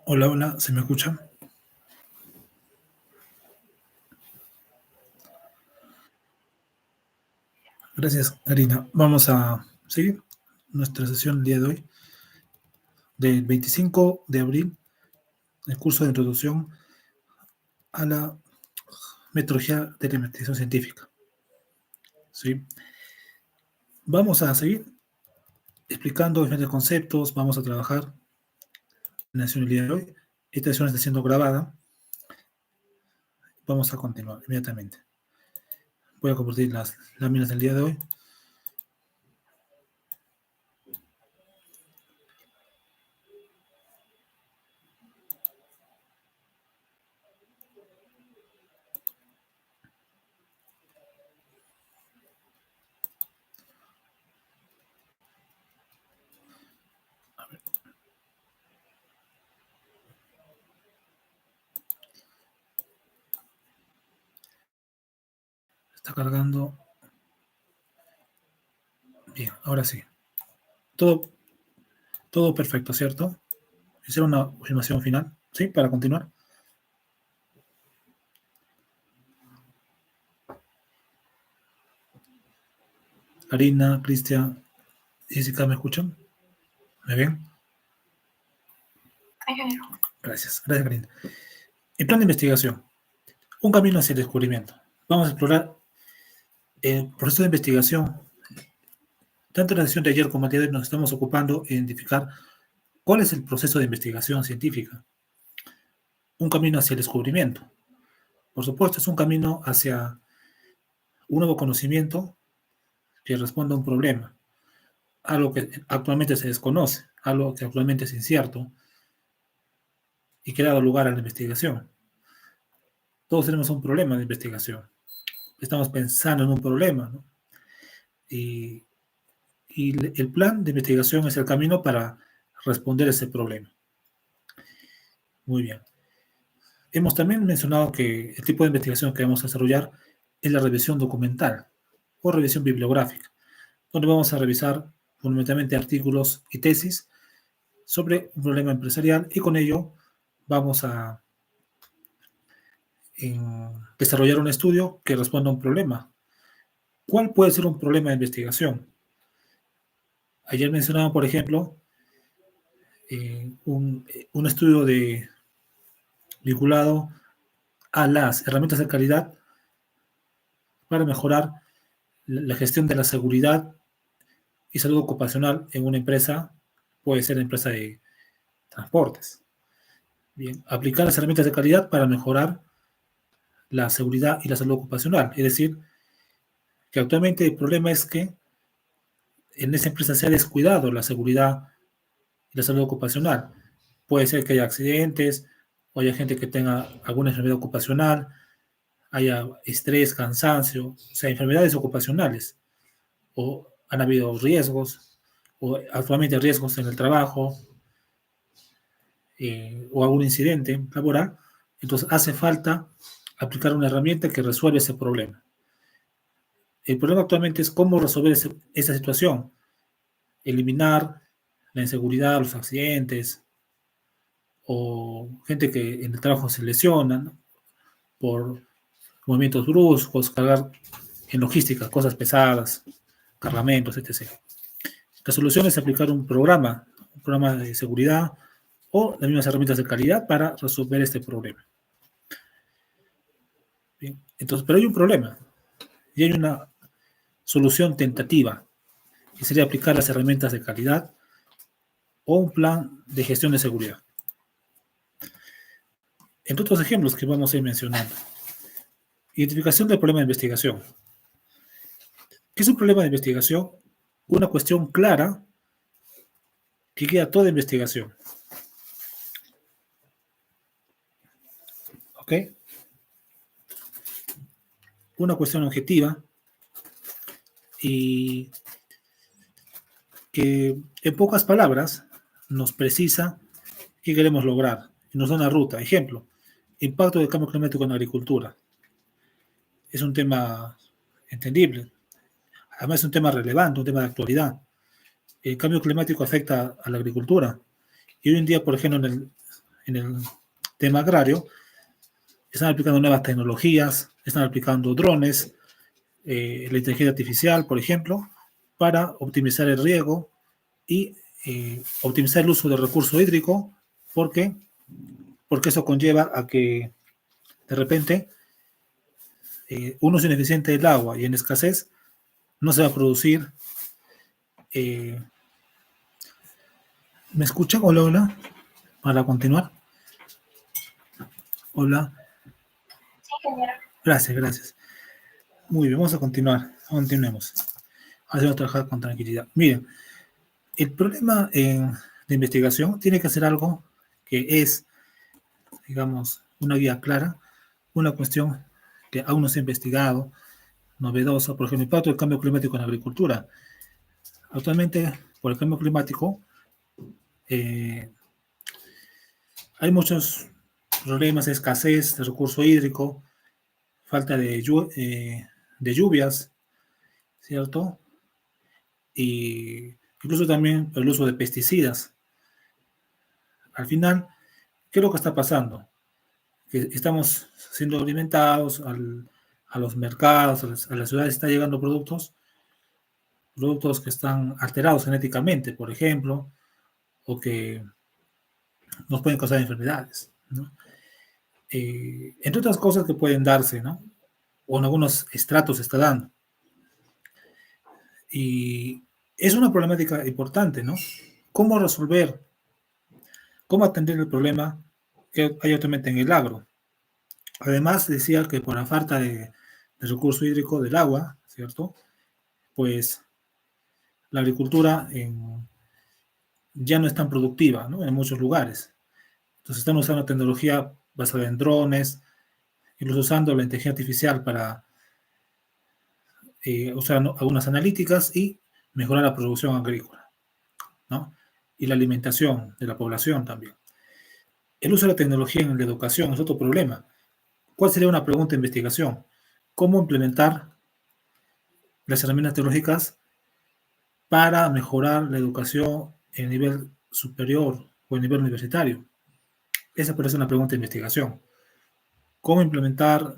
Hola, hola, ¿se me escucha? Gracias, Karina. Vamos a seguir nuestra sesión el día de hoy, del 25 de abril, el curso de introducción a la metodología de la investigación científica. ¿Sí? Vamos a seguir explicando diferentes conceptos, vamos a trabajar en la sesión el día de hoy. Esta sesión está siendo grabada. Vamos a continuar inmediatamente. Voy a compartir las láminas del día de hoy. Está cargando. Bien, ahora sí. Todo, todo perfecto, ¿cierto? Hicieron una afirmación final, ¿sí? Para continuar. Karina, Cristian, Jessica, ¿me escuchan? ¿Me ven? Gracias, gracias, Karina. El plan de investigación. Un camino hacia el descubrimiento. Vamos a explorar el proceso de investigación. Tanto en la sesión de ayer como el día de hoy nos estamos ocupando en identificar cuál es el proceso de investigación científica. Un camino hacia el descubrimiento. Por supuesto, es un camino hacia un nuevo conocimiento que responda a un problema, algo que actualmente se desconoce, algo que actualmente es incierto y que ha dado lugar a la investigación. Todos tenemos un problema de investigación. Estamos pensando en un problema, ¿no? Y, y el plan de investigación es el camino para responder a ese problema. Muy bien. Hemos también mencionado que el tipo de investigación que vamos a desarrollar es la revisión documental o revisión bibliográfica, donde vamos a revisar fundamentalmente artículos y tesis sobre un problema empresarial y con ello vamos a desarrollar un estudio que responda a un problema. ¿Cuál puede ser un problema de investigación? Ayer mencionaba, por ejemplo, un estudio vinculado a las herramientas de calidad para mejorar la gestión de la seguridad y salud ocupacional en una empresa, puede ser empresa de transportes. Bien, aplicar las herramientas de calidad para mejorar la seguridad y la salud ocupacional. Es decir, que actualmente el problema es que en esa empresa se ha descuidado la seguridad y la salud ocupacional. Puede ser que haya accidentes o haya gente que tenga alguna enfermedad ocupacional, haya estrés, cansancio, o sea, enfermedades ocupacionales, o han habido riesgos, o actualmente riesgos en el trabajo, o algún incidente laboral, entonces hace falta aplicar una herramienta que resuelva ese problema. El problema actualmente es cómo resolver esa situación, eliminar la inseguridad, los accidentes, o gente que en el trabajo se lesiona, ¿no? Por movimientos bruscos, cargar en logística cosas pesadas, cargamentos, etc. La solución es aplicar un programa de seguridad o las mismas herramientas de calidad para resolver este problema. Bien, entonces, pero hay un problema y hay una solución tentativa, que sería aplicar las herramientas de calidad o un plan de gestión de seguridad. Entre otros ejemplos que vamos a ir mencionando. Identificación del problema de investigación. ¿Qué es un problema de investigación? Una cuestión clara que guía toda investigación. ¿Ok? Una cuestión objetiva y que en pocas palabras nos precisa qué queremos lograr y nos da una ruta. Ejemplo, impacto del cambio climático en la agricultura. Es un tema entendible. Además es un tema relevante, un tema de actualidad. El cambio climático afecta a la agricultura. Y hoy en día, por ejemplo, en el tema agrario, están aplicando nuevas tecnologías, están aplicando drones, la inteligencia artificial, por ejemplo, para optimizar el riego y optimizar el uso del recurso hídrico, porque, porque eso conlleva a que de repente un uso ineficiente del agua y en escasez no se va a producir. Eh, ¿Me escuchan? Hola, hola. Para continuar. Hola. Gracias, gracias. Muy bien, vamos a continuar. Continuemos. Hacemos trabajar con tranquilidad. Miren, el problema de investigación tiene que ser algo que es, digamos, una guía clara, una cuestión que aún no se ha investigado, novedosa, por ejemplo, el impacto del cambio climático en la agricultura. Actualmente, por el cambio climático, eh, hay muchos problemas de escasez de recurso hídrico, falta de lluvias, ¿cierto? Y incluso también el uso de pesticidas. Al final, ¿qué es lo que está pasando? Que estamos siendo alimentados a los mercados, a las ciudades está llegando productos que están alterados genéticamente, por ejemplo, o que nos pueden causar enfermedades, ¿no? Entre otras cosas que pueden darse, ¿no? O en algunos estratos se está dando. Y es una problemática importante, ¿no? ¿Cómo resolver, cómo atender el problema que hay actualmente en el agro? Además, decía que por la falta de recurso hídrico del agua, ¿cierto? Pues la agricultura ya no es tan productiva, ¿no? En muchos lugares. Entonces están usando tecnología basada en drones, incluso usando la inteligencia artificial para usar algunas analíticas y mejorar la producción agrícola, ¿no? Y la alimentación de la población también. El uso de la tecnología en la educación es otro problema. ¿Cuál sería una pregunta de investigación? ¿Cómo implementar las herramientas tecnológicas para mejorar la educación en nivel superior o en nivel universitario? Esa puede ser una pregunta de investigación. ¿Cómo implementar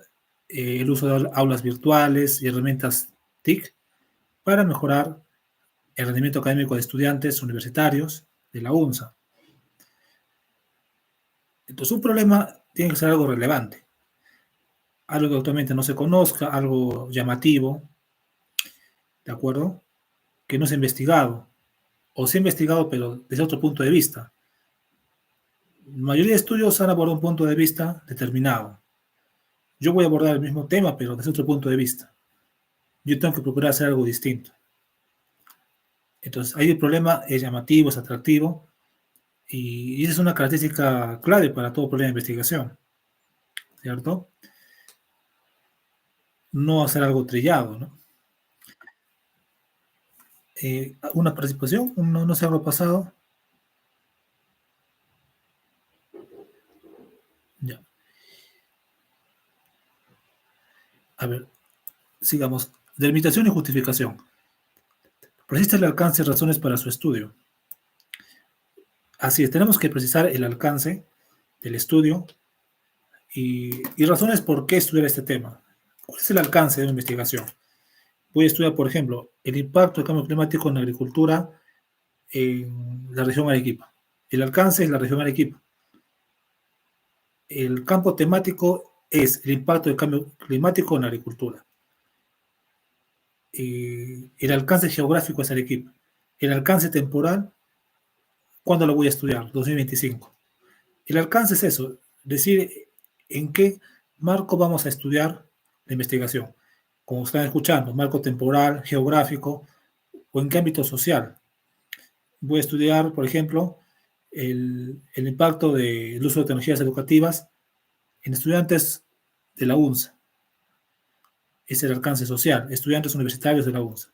el uso de aulas virtuales y herramientas TIC para mejorar el rendimiento académico de estudiantes universitarios de la UNSA? Entonces, un problema tiene que ser algo relevante, algo que actualmente no se conozca, algo llamativo, ¿de acuerdo? Que no se ha investigado, o se ha investigado, pero desde otro punto de vista. La mayoría de estudios han abordado un punto de vista determinado. Yo voy a abordar el mismo tema, pero desde otro punto de vista. Yo tengo que procurar hacer algo distinto. Entonces, ahí el problema es llamativo, es atractivo, y esa es una característica clave para todo problema de investigación, ¿cierto? No hacer algo trillado, ¿no? Una participación, no, no sé algo pasado. Ya. A ver, sigamos. Delimitación y justificación. Precisa el alcance y razones para su estudio. Así es, tenemos que precisar el alcance del estudio y razones por qué estudiar este tema. ¿Cuál es el alcance de una investigación? Voy a estudiar, por ejemplo, el impacto del cambio climático en la agricultura en la región Arequipa. El alcance es la región Arequipa. El campo temático es el impacto del cambio climático en la agricultura. El alcance geográfico es Arequipa. El alcance temporal, ¿cuándo lo voy a estudiar? 2025. El alcance es eso, decir en qué marco vamos a estudiar la investigación. Como están escuchando, marco temporal, geográfico o en qué ámbito social. Voy a estudiar, por ejemplo, el impacto del uso de tecnologías educativas en estudiantes de la UNSA. Es el alcance social, estudiantes universitarios de la UNSA.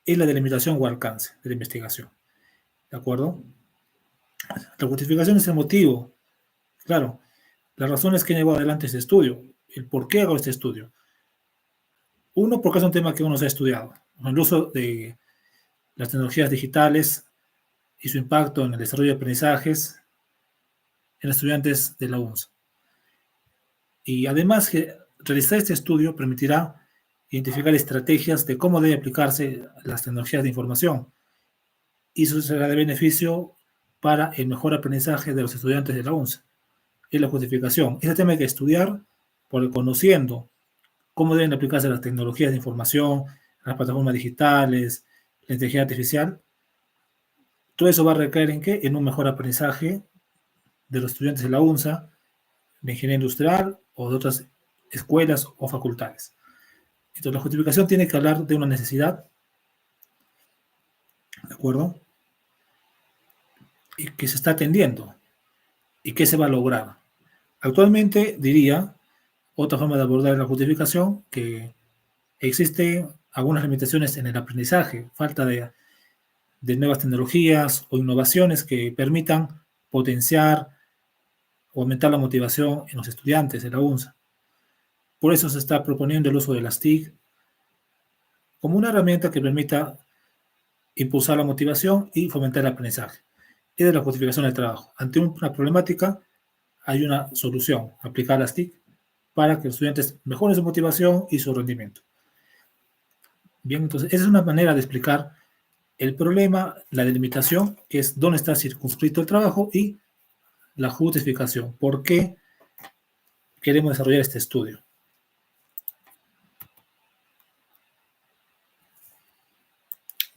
Es la delimitación o alcance de la investigación. ¿De acuerdo? La justificación es el motivo. Claro, las razones que llevo adelante este estudio, el por qué hago este estudio. Uno, porque es un tema que uno se ha estudiado. El uso de las tecnologías digitales y su impacto en el desarrollo de aprendizajes en estudiantes de la UNSA. Y además que realizar este estudio permitirá identificar estrategias de cómo deben aplicarse las tecnologías de información, y eso será de beneficio para el mejor aprendizaje de los estudiantes de la UNSA. Es la justificación. Este tema hay que estudiar por conociendo cómo deben aplicarse las tecnologías de información, las plataformas digitales, la inteligencia artificial. Todo eso va a recaer en qué? En un mejor aprendizaje de los estudiantes de la UNSA, de ingeniería industrial o de otras escuelas o facultades. Entonces, la justificación tiene que hablar de una necesidad, ¿de acuerdo? Y que se está atendiendo y qué se va a lograr. Actualmente diría, otra forma de abordar la justificación, que existen algunas limitaciones en el aprendizaje, falta de nuevas tecnologías o innovaciones que permitan potenciar o aumentar la motivación en los estudiantes de la UNSA. Por eso se está proponiendo el uso de las TIC como una herramienta que permita impulsar la motivación y fomentar el aprendizaje. Esa es la justificación del trabajo. Ante una problemática hay una solución, aplicar las TIC para que los estudiantes mejoren su motivación y su rendimiento. Bien, entonces esa es una manera de explicar el problema, la delimitación, que es dónde está circunscrito el trabajo, y la justificación, por qué queremos desarrollar este estudio.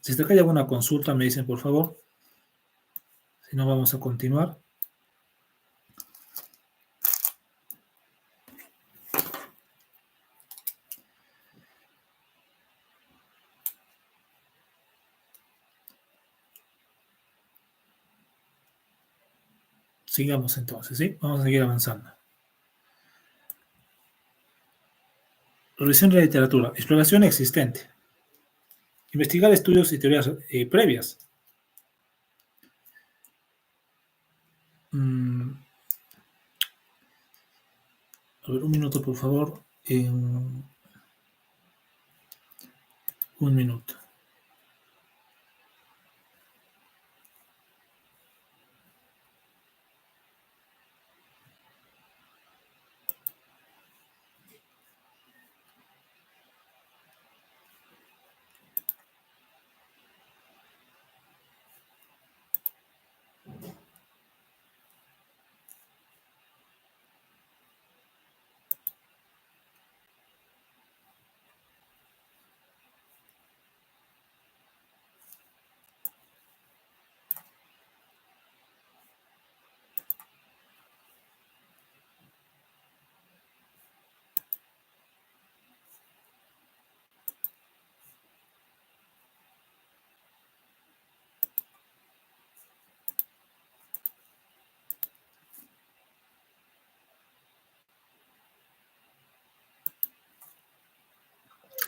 Si hasta acá hay alguna consulta, me dicen por favor. Si no, vamos a continuar. Sigamos entonces, ¿sí? Vamos a seguir avanzando. Revisión de la literatura. Exploración existente. Investigar estudios y teorías previas. A ver, un minuto, por favor. Un minuto.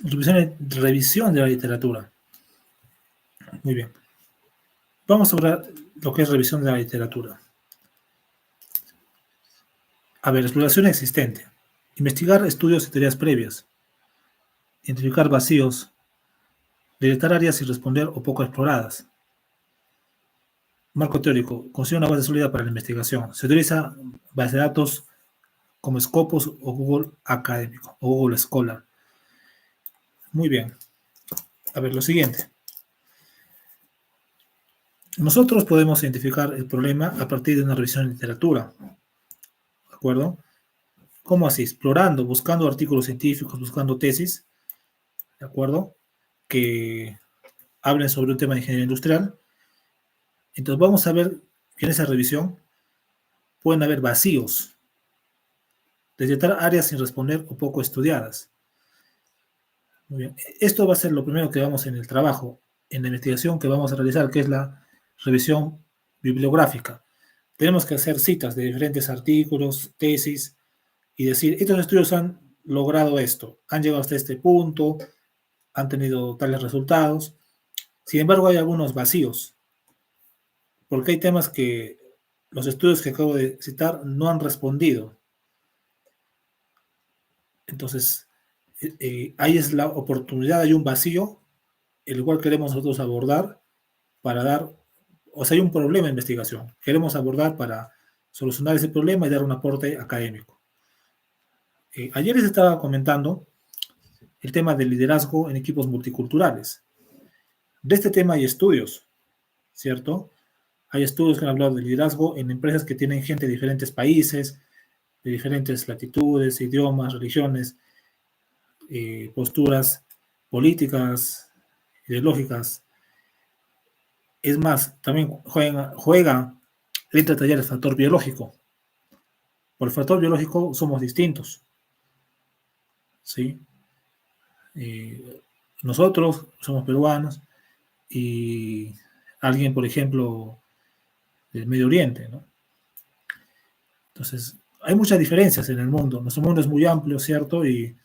Revisión de la literatura. Muy bien. Vamos a hablar lo que es revisión de la literatura. A ver, exploración existente. Investigar estudios y teorías previas. Identificar vacíos. Detectar áreas sin responder o poco exploradas. Marco teórico. Consigue una base sólida para la investigación. Se utiliza bases de datos como Scopus o Google Académico o Google Scholar. Muy bien. A ver, lo siguiente. Nosotros podemos identificar el problema a partir de una revisión de literatura. ¿De acuerdo? ¿Cómo así? Explorando, buscando artículos científicos, buscando tesis, ¿de acuerdo? Que hablen sobre un tema de ingeniería industrial. Entonces vamos a ver que en esa revisión pueden haber vacíos, detectar áreas sin responder o poco estudiadas. Muy bien. Esto va a ser lo primero que vamos en el trabajo, en la investigación que vamos a realizar, que es la revisión bibliográfica. Tenemos que hacer citas de diferentes artículos, tesis, y decir, estos estudios han logrado esto, han llegado hasta este punto, han tenido tales resultados. Sin embargo, hay algunos vacíos, porque hay temas que los estudios que acabo de citar no han respondido. Entonces, ahí es la oportunidad, hay un vacío, el cual queremos nosotros abordar para dar, o sea, hay un problema de investigación, queremos abordar para solucionar ese problema y dar un aporte académico. Ayer les estaba comentando el tema del liderazgo en equipos multiculturales. De este tema hay estudios, ¿cierto? Hay estudios que han hablado de liderazgo en empresas que tienen gente de diferentes países, de diferentes latitudes, idiomas, religiones, posturas políticas, ideológicas. Es más, también entra a tallar el factor biológico. Por el factor biológico somos distintos, ¿sí? Nosotros somos peruanos y alguien, por ejemplo, del Medio Oriente, ¿no? Entonces, hay muchas diferencias en el mundo. Nuestro mundo es muy amplio, ¿cierto? Y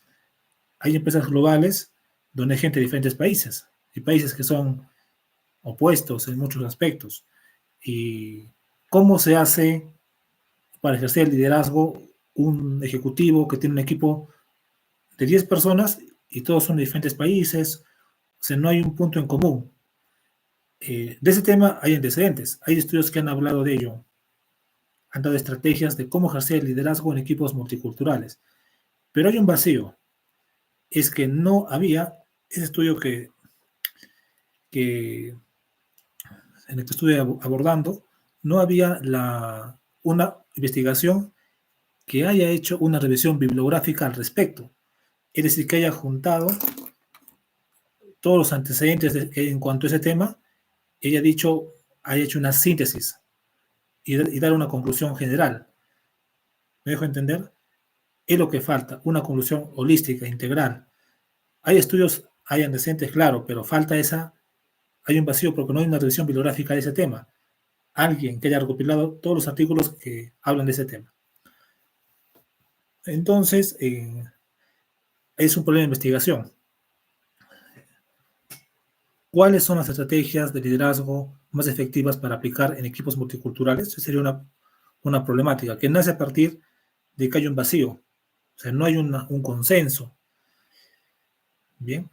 hay empresas globales donde hay gente de diferentes países y países que son opuestos en muchos aspectos. ¿Y cómo se hace para ejercer el liderazgo un ejecutivo que tiene un equipo de 10 personas y todos son de diferentes países? O sea, no hay un punto en común. De ese tema hay antecedentes, hay estudios que han hablado de ello, han dado estrategias de cómo ejercer el liderazgo en equipos multiculturales. Pero hay un vacío, es que no había ese estudio que en el que estuve abordando, no había una investigación que haya hecho una revisión bibliográfica al respecto. Es decir, que haya juntado todos los antecedentes en cuanto a ese tema, ella haya hecho una síntesis y dar una conclusión general. ¿Me dejo entender? Es lo que falta, una conclusión holística, integral. Hay estudios, hay antecedentes, claro, pero falta hay un vacío porque no hay una revisión bibliográfica de ese tema. Alguien que haya recopilado todos los artículos que hablan de ese tema. Entonces, es un problema de investigación. ¿Cuáles son las estrategias de liderazgo más efectivas para aplicar en equipos multiculturales? Esa sería una problemática que nace a partir de que hay un vacío. O sea, no hay un consenso. Bien.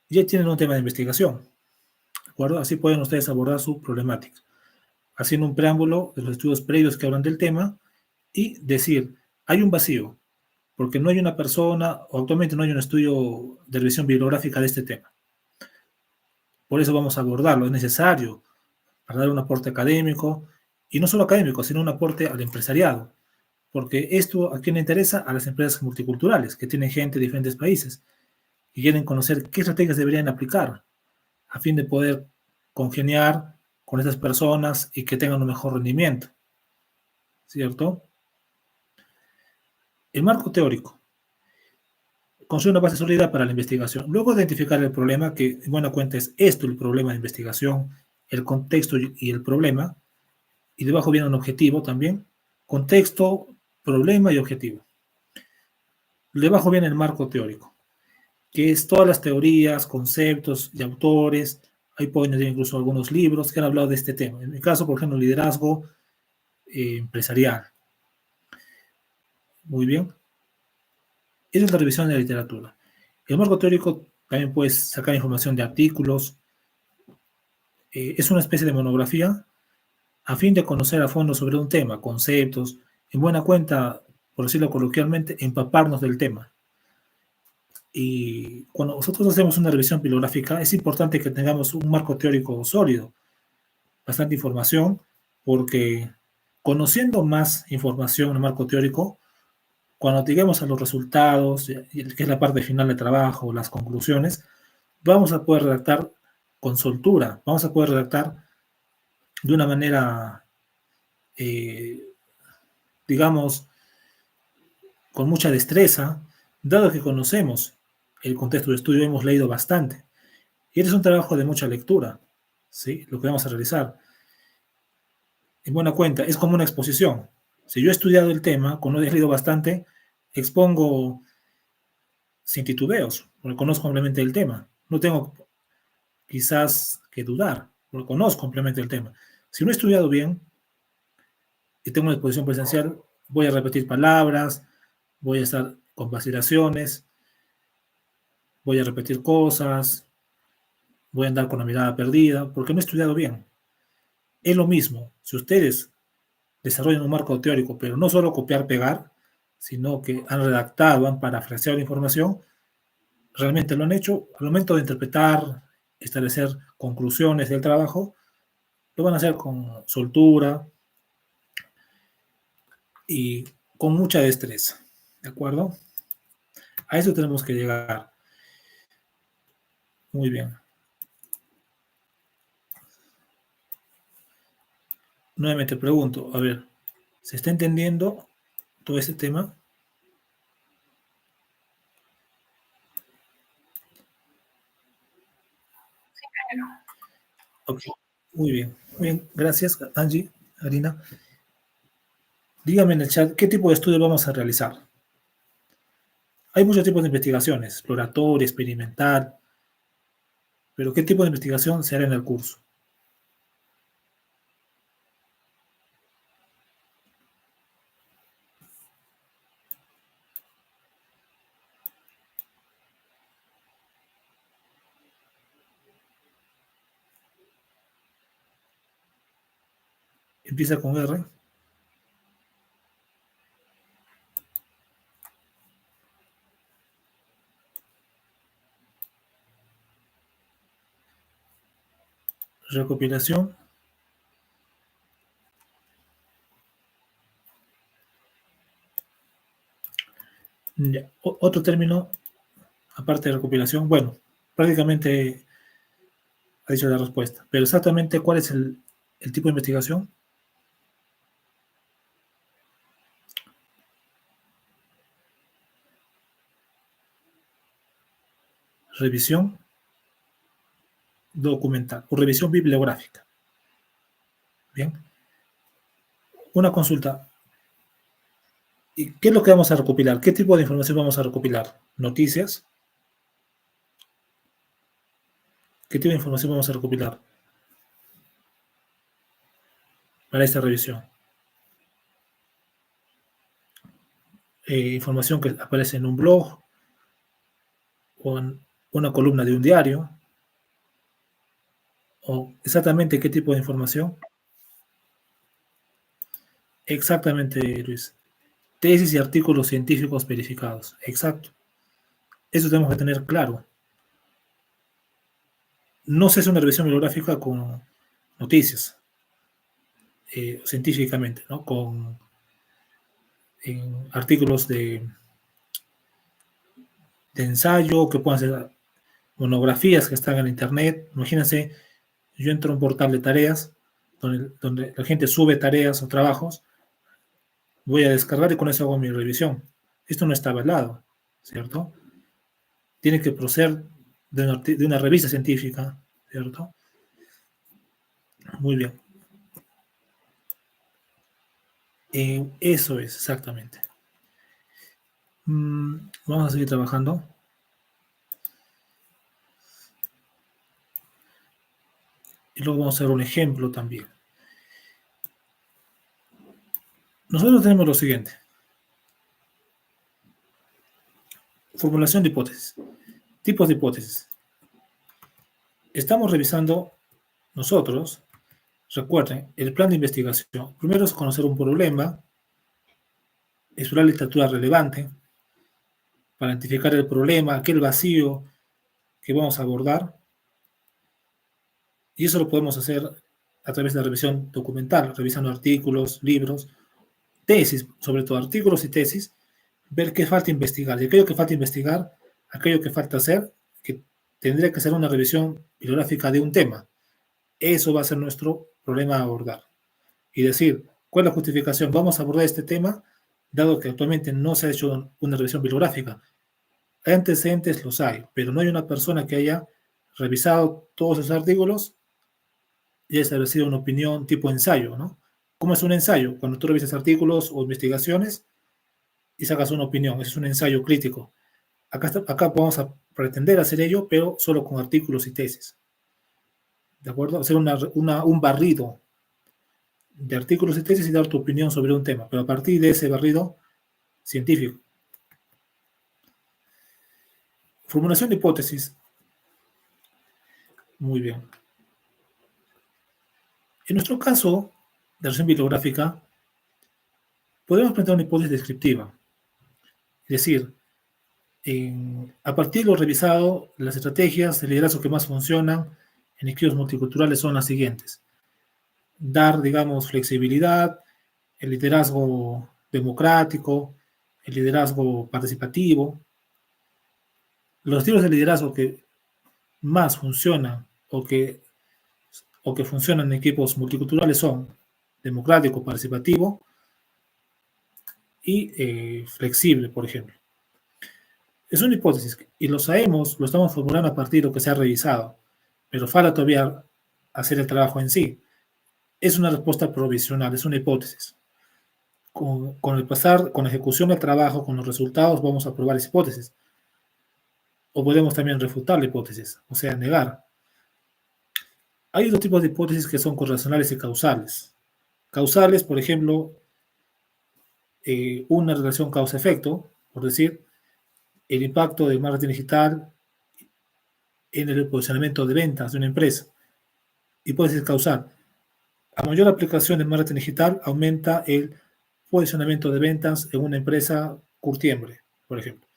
Ya tienen un tema de investigación. ¿De acuerdo? Así pueden ustedes abordar su problemática. Haciendo un preámbulo de los estudios previos que hablan del tema y decir, hay un vacío, porque no hay una persona, o actualmente no hay un estudio de revisión bibliográfica de este tema. Por eso vamos a abordarlo, es necesario para dar un aporte académico, y no solo académico, sino un aporte al empresariado, porque esto a quién le interesa, a las empresas multiculturales, que tienen gente de diferentes países, y quieren conocer qué estrategias deberían aplicar a fin de poder congeniar con esas personas y que tengan un mejor rendimiento, ¿cierto? El marco teórico construye una base sólida para la investigación. Luego de identificar el problema, que en buena cuenta es esto el problema de investigación, el contexto y el problema, y debajo viene un objetivo también, contexto, problema y objetivo. Debajo viene el marco teórico, que es todas las teorías, conceptos y autores. Ahí pueden añadir incluso algunos libros que han hablado de este tema. En mi caso, por ejemplo, liderazgo empresarial. Muy bien. Esa es la revisión de la literatura. El marco teórico también puedes sacar información de artículos. Es una especie de monografía a fin de conocer a fondo sobre un tema, conceptos, en buena cuenta, por decirlo coloquialmente, empaparnos del tema. Y cuando nosotros hacemos una revisión bibliográfica, es importante que tengamos un marco teórico sólido, bastante información, porque conociendo más información en el marco teórico, cuando lleguemos a los resultados, que es la parte final del trabajo, las conclusiones, vamos a poder redactar con soltura, vamos a poder redactar de una manera, eh, digamos, con mucha destreza, dado que conocemos el contexto de estudio, hemos leído bastante. Y este es un trabajo de mucha lectura, ¿sí? Lo que vamos a realizar. En buena cuenta, es como una exposición. Si yo he estudiado el tema, cuando he leído bastante, expongo sin titubeos, porque conozco ampliamente el tema. No tengo quizás que dudar, porque conozco ampliamente el tema. Si no he estudiado bien y tengo una exposición presencial, voy a repetir palabras, voy a estar con vacilaciones, voy a repetir cosas, voy a andar con la mirada perdida, porque no he estudiado bien. Es lo mismo, si ustedes desarrollan un marco teórico, pero no solo copiar, pegar, sino que han redactado, han parafraseado la información, realmente lo han hecho al momento de interpretar, establecer conclusiones del trabajo, lo van a hacer con soltura y con mucha destreza, ¿de acuerdo? A eso tenemos que llegar. Muy bien. Nuevamente pregunto, a ver, ¿se está entendiendo todo este tema? Ok, muy bien, gracias, Angie, Arina. Dígame en el chat, ¿qué tipo de estudio vamos a realizar? Hay muchos tipos de investigaciones, exploratoria, experimental, pero ¿qué tipo de investigación se hará en el curso? Empieza con R, recopilación. Otro término, aparte de recopilación, bueno, prácticamente ha dicho la respuesta, pero exactamente cuál es el tipo de investigación. Revisión documental o revisión bibliográfica. Bien, una consulta. ¿Y qué es lo que vamos a recopilar? ¿Qué tipo de información vamos a recopilar? ¿Noticias? ¿Qué tipo de información vamos a recopilar para esta revisión? Información que aparece en un blog o en una columna de un diario, o exactamente qué tipo de información. Exactamente, Luis. Tesis y artículos científicos verificados. Exacto. Eso tenemos que tener claro. No se hace una revisión bibliográfica con noticias, científicamente, ¿no? Con artículos de ensayo que puedan ser monografías que están en internet. Imagínense, yo entro a un portal de tareas donde la gente sube tareas o trabajos, voy a descargar y con eso hago mi revisión. Esto no está avalado, ¿cierto? Tiene que proceder de una revista científica, ¿cierto? Muy bien. Eso es, exactamente. Vamos a seguir trabajando. Y luego vamos a ver un ejemplo también. Nosotros tenemos lo siguiente. Formulación de hipótesis. Tipos de hipótesis. Estamos revisando nosotros, recuerden, el plan de investigación. Primero es conocer un problema, explorar literatura relevante para identificar el problema, aquel vacío que vamos a abordar. Y eso lo podemos hacer a través de la revisión documental, revisando artículos, libros, tesis, sobre todo artículos y tesis, ver qué falta investigar. Y aquello que falta investigar, aquello que falta hacer, que tendría que ser una revisión bibliográfica de un tema. Eso va a ser nuestro problema a abordar. Y decir, ¿cuál es la justificación? Vamos a abordar este tema, dado que actualmente no se ha hecho una revisión bibliográfica. Hay antecedentes, los hay, pero no hay una persona que haya revisado todos esos artículos y haya establecido una opinión tipo ensayo, ¿no? ¿Cómo es un ensayo? Cuando tú revisas artículos o investigaciones y sacas una opinión, eso es un ensayo crítico. Acá vamos a pretender hacer ello, pero solo con artículos y tesis. ¿De acuerdo? Hacer un barrido de artículos y tesis y dar tu opinión sobre un tema, pero a partir de ese barrido científico. Formulación de hipótesis. Muy bien. En nuestro caso de revisión bibliográfica, podemos plantear una hipótesis descriptiva. Es decir, a partir de lo revisado, las estrategias de liderazgo que más funcionan en equipos multiculturales son las siguientes. Dar, digamos, flexibilidad, el liderazgo democrático, el liderazgo participativo. Los estilos de liderazgo que más funcionan o que funcionan en equipos multiculturales son democrático, participativo y flexible, por ejemplo. Es una hipótesis y lo sabemos, lo estamos formulando a partir de lo que se ha revisado, pero falta todavía hacer el trabajo en sí. Es una respuesta provisional, es una hipótesis. Con el pasar, con la ejecución del trabajo, con los resultados, vamos a probar esa hipótesis. O podemos también refutar la hipótesis, o sea, negar. Hay dos tipos de hipótesis que son correlacionales y causales. Causales, por ejemplo, una relación causa-efecto, por decir, el impacto del marketing digital en el posicionamiento de ventas de una empresa. Hipótesis causal. A mayor aplicación de marketing digital, aumenta el posicionamiento de ventas en una empresa curtiembre, por ejemplo.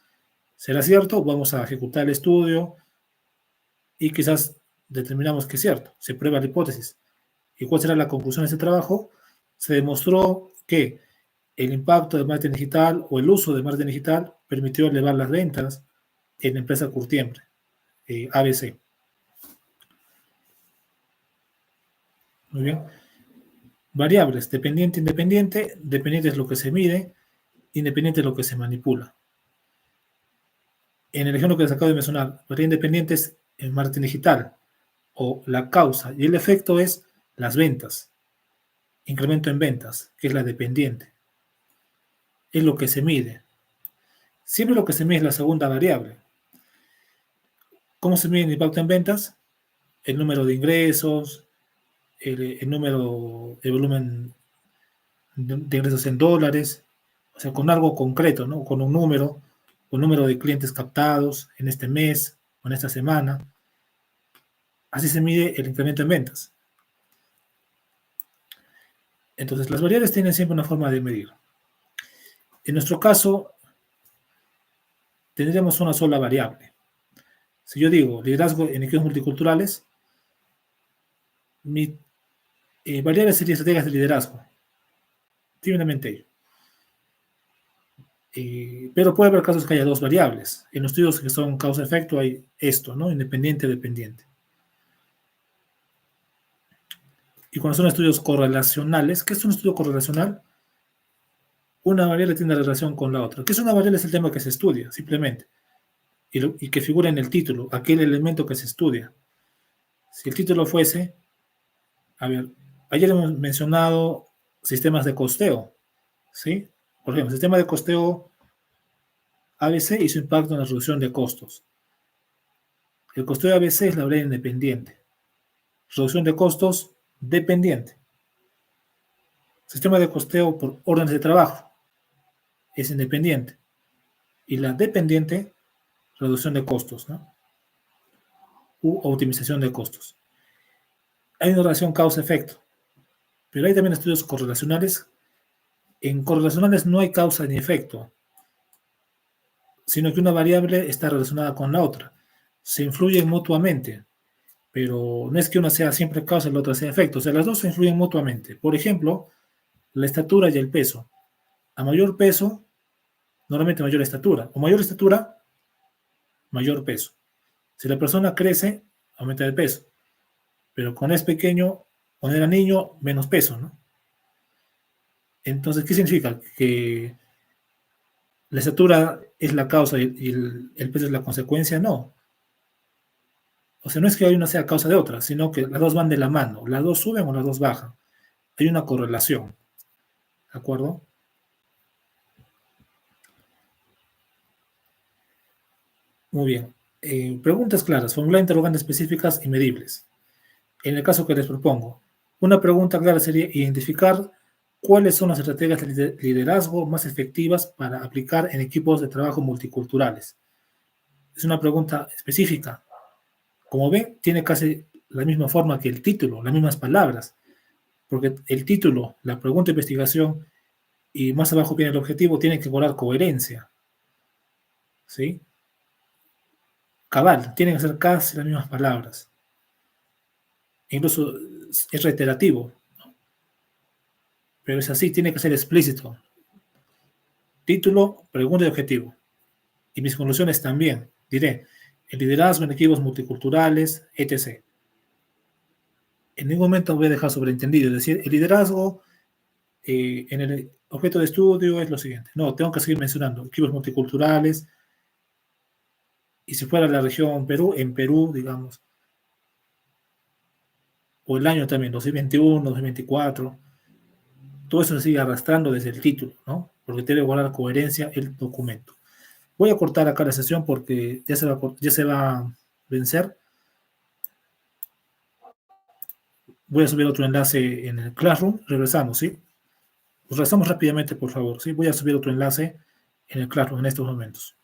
¿Será cierto? Vamos a ejecutar el estudio y quizás determinamos que es cierto. Se prueba la hipótesis. ¿Y cuál será la conclusión de este trabajo? Se demostró que el impacto del marketing digital o el uso del marketing digital permitió elevar las ventas en la empresa curtiembre, ABC. Muy bien. Variables, dependiente, independiente. Dependiente es lo que se mide, independiente es lo que se manipula. En el ejemplo que les acabo de mencionar, variable independiente es el marketing digital, o la causa, y el efecto es las ventas, incremento en ventas, que es la dependiente. Es lo que se mide. Siempre lo que se mide es la segunda variable. ¿Cómo se mide el impacto en ventas? El número de ingresos, el número, el volumen de ingresos en dólares, o sea, con algo concreto, ¿no? Con un número de clientes captados en este mes o en esta semana. Así se mide el incremento en ventas. Entonces, las variables tienen siempre una forma de medir. En nuestro caso, tendríamos una sola variable. Si yo digo liderazgo en equipos multiculturales, mi variable sería estrategias de liderazgo. Simplemente ello. Pero puede haber casos que haya dos variables. En los estudios que son causa-efecto hay esto, ¿no? Independiente-dependiente. Y cuando son estudios correlacionales, ¿qué es un estudio correlacional? Una variable tiene relación con la otra. ¿Qué es una variable? Es el tema que se estudia, simplemente. Y que figura en el título, aquel elemento que se estudia. Si el título fuese, a ver, ayer hemos mencionado sistemas de costeo, ¿sí? Por ejemplo, el sistema de costeo ABC y su impacto en la reducción de costos. El costeo ABC es la variable independiente. Reducción de costos dependiente. Sistema de costeo por órdenes de trabajo es independiente. Y la dependiente, reducción de costos, ¿no? U optimización de costos. Hay una relación causa-efecto, pero hay también estudios correlacionales. En correlacionales no hay causa ni efecto, sino que una variable está relacionada con la otra. Se influyen mutuamente, pero no es que una sea siempre causa y la otra sea efecto. O sea, las dos se influyen mutuamente. Por ejemplo, la estatura y el peso. A mayor peso, normalmente mayor estatura. O mayor estatura, mayor peso. Si la persona crece, aumenta el peso. Pero cuando es pequeño, cuando era niño, menos peso, ¿no? Entonces, ¿qué significa? Que la estatura es la causa y el peso es la consecuencia. No. O sea, no es que una sea causa de otra, sino que las dos van de la mano. Las dos suben o las dos bajan. Hay una correlación. ¿De acuerdo? Muy bien. Preguntas claras. Formular interrogantes específicas y medibles. En el caso que les propongo, una pregunta clara sería identificar cuáles son las estrategias de liderazgo más efectivas para aplicar en equipos de trabajo multiculturales. Es una pregunta específica. Como ven, tiene casi la misma forma que el título, las mismas palabras, porque el título, la pregunta de investigación y más abajo viene el objetivo, tiene que guardar coherencia, ¿sí? Cabal, tienen que ser casi las mismas palabras. Incluso es reiterativo, pero es así, tiene que ser explícito. Título, pregunta y objetivo. Y mis conclusiones también. Diré, el liderazgo en equipos multiculturales, etc. En ningún momento voy a dejar sobreentendido. Es decir, el liderazgo en el objeto de estudio es lo siguiente. No, tengo que seguir mencionando equipos multiculturales. Y si fuera la región Perú, en Perú, digamos, o el año también, 2021, 2024, todo eso se sigue arrastrando desde el título, ¿no? Porque debe guardar coherencia el documento. Voy a cortar acá la sesión porque ya se va a vencer. Voy a subir otro enlace en el Classroom. Regresamos, ¿sí? Pues regresamos rápidamente, por favor, ¿sí? Voy a subir otro enlace en el Classroom en estos momentos.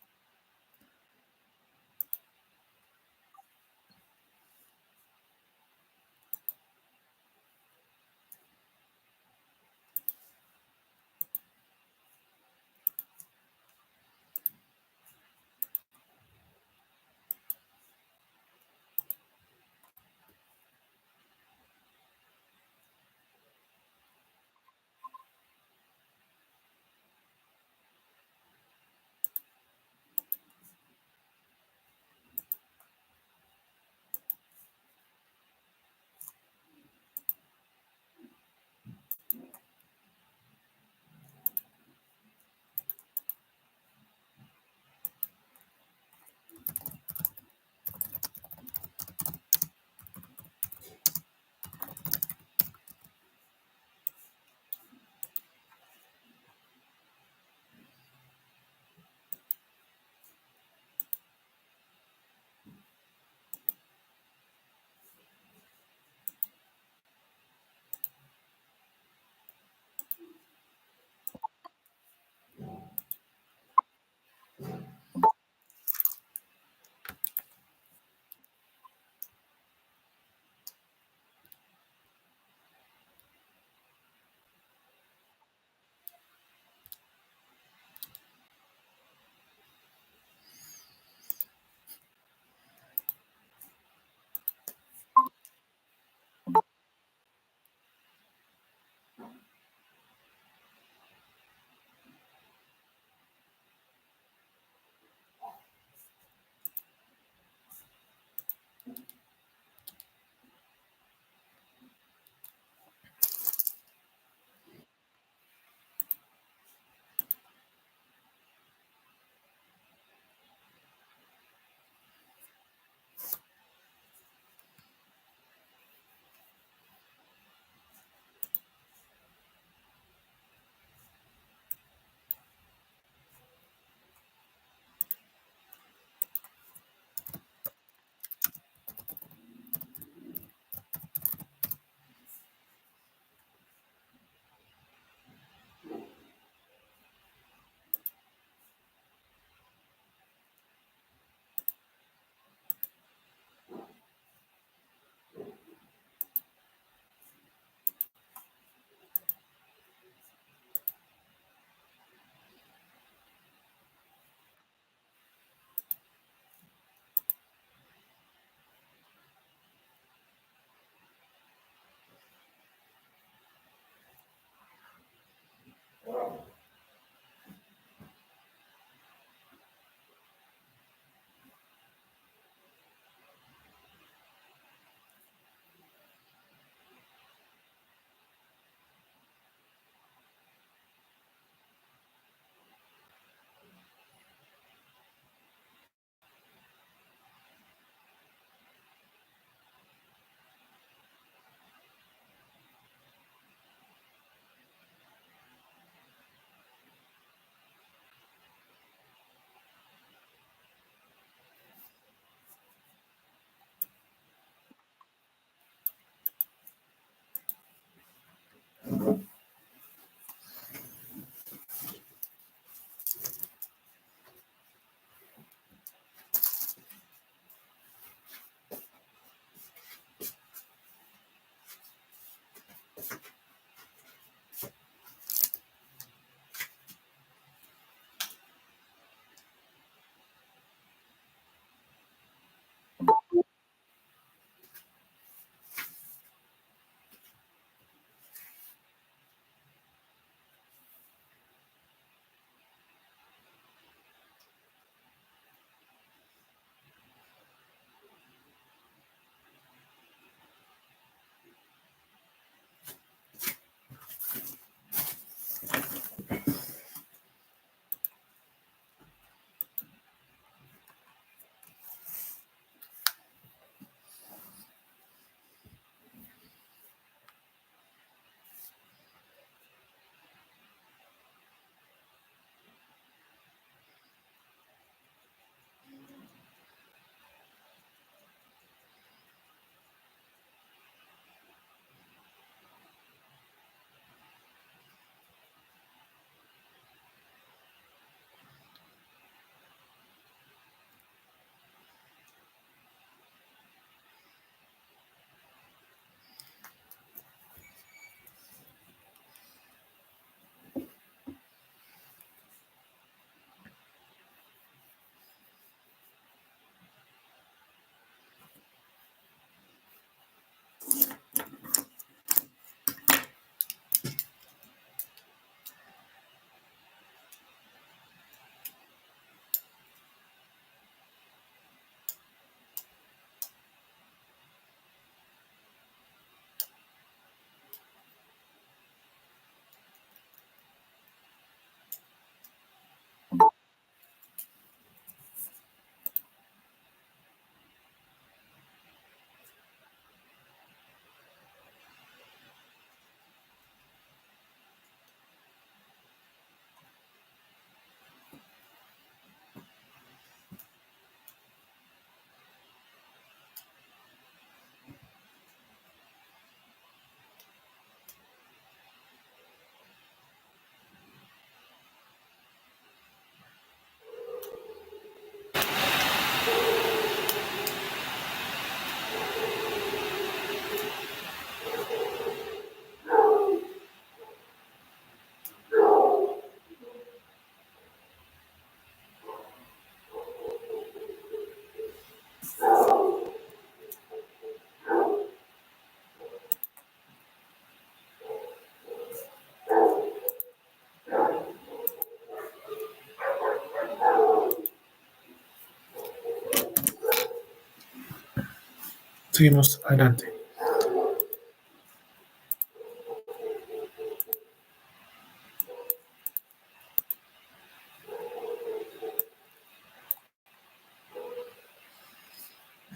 Seguimos adelante.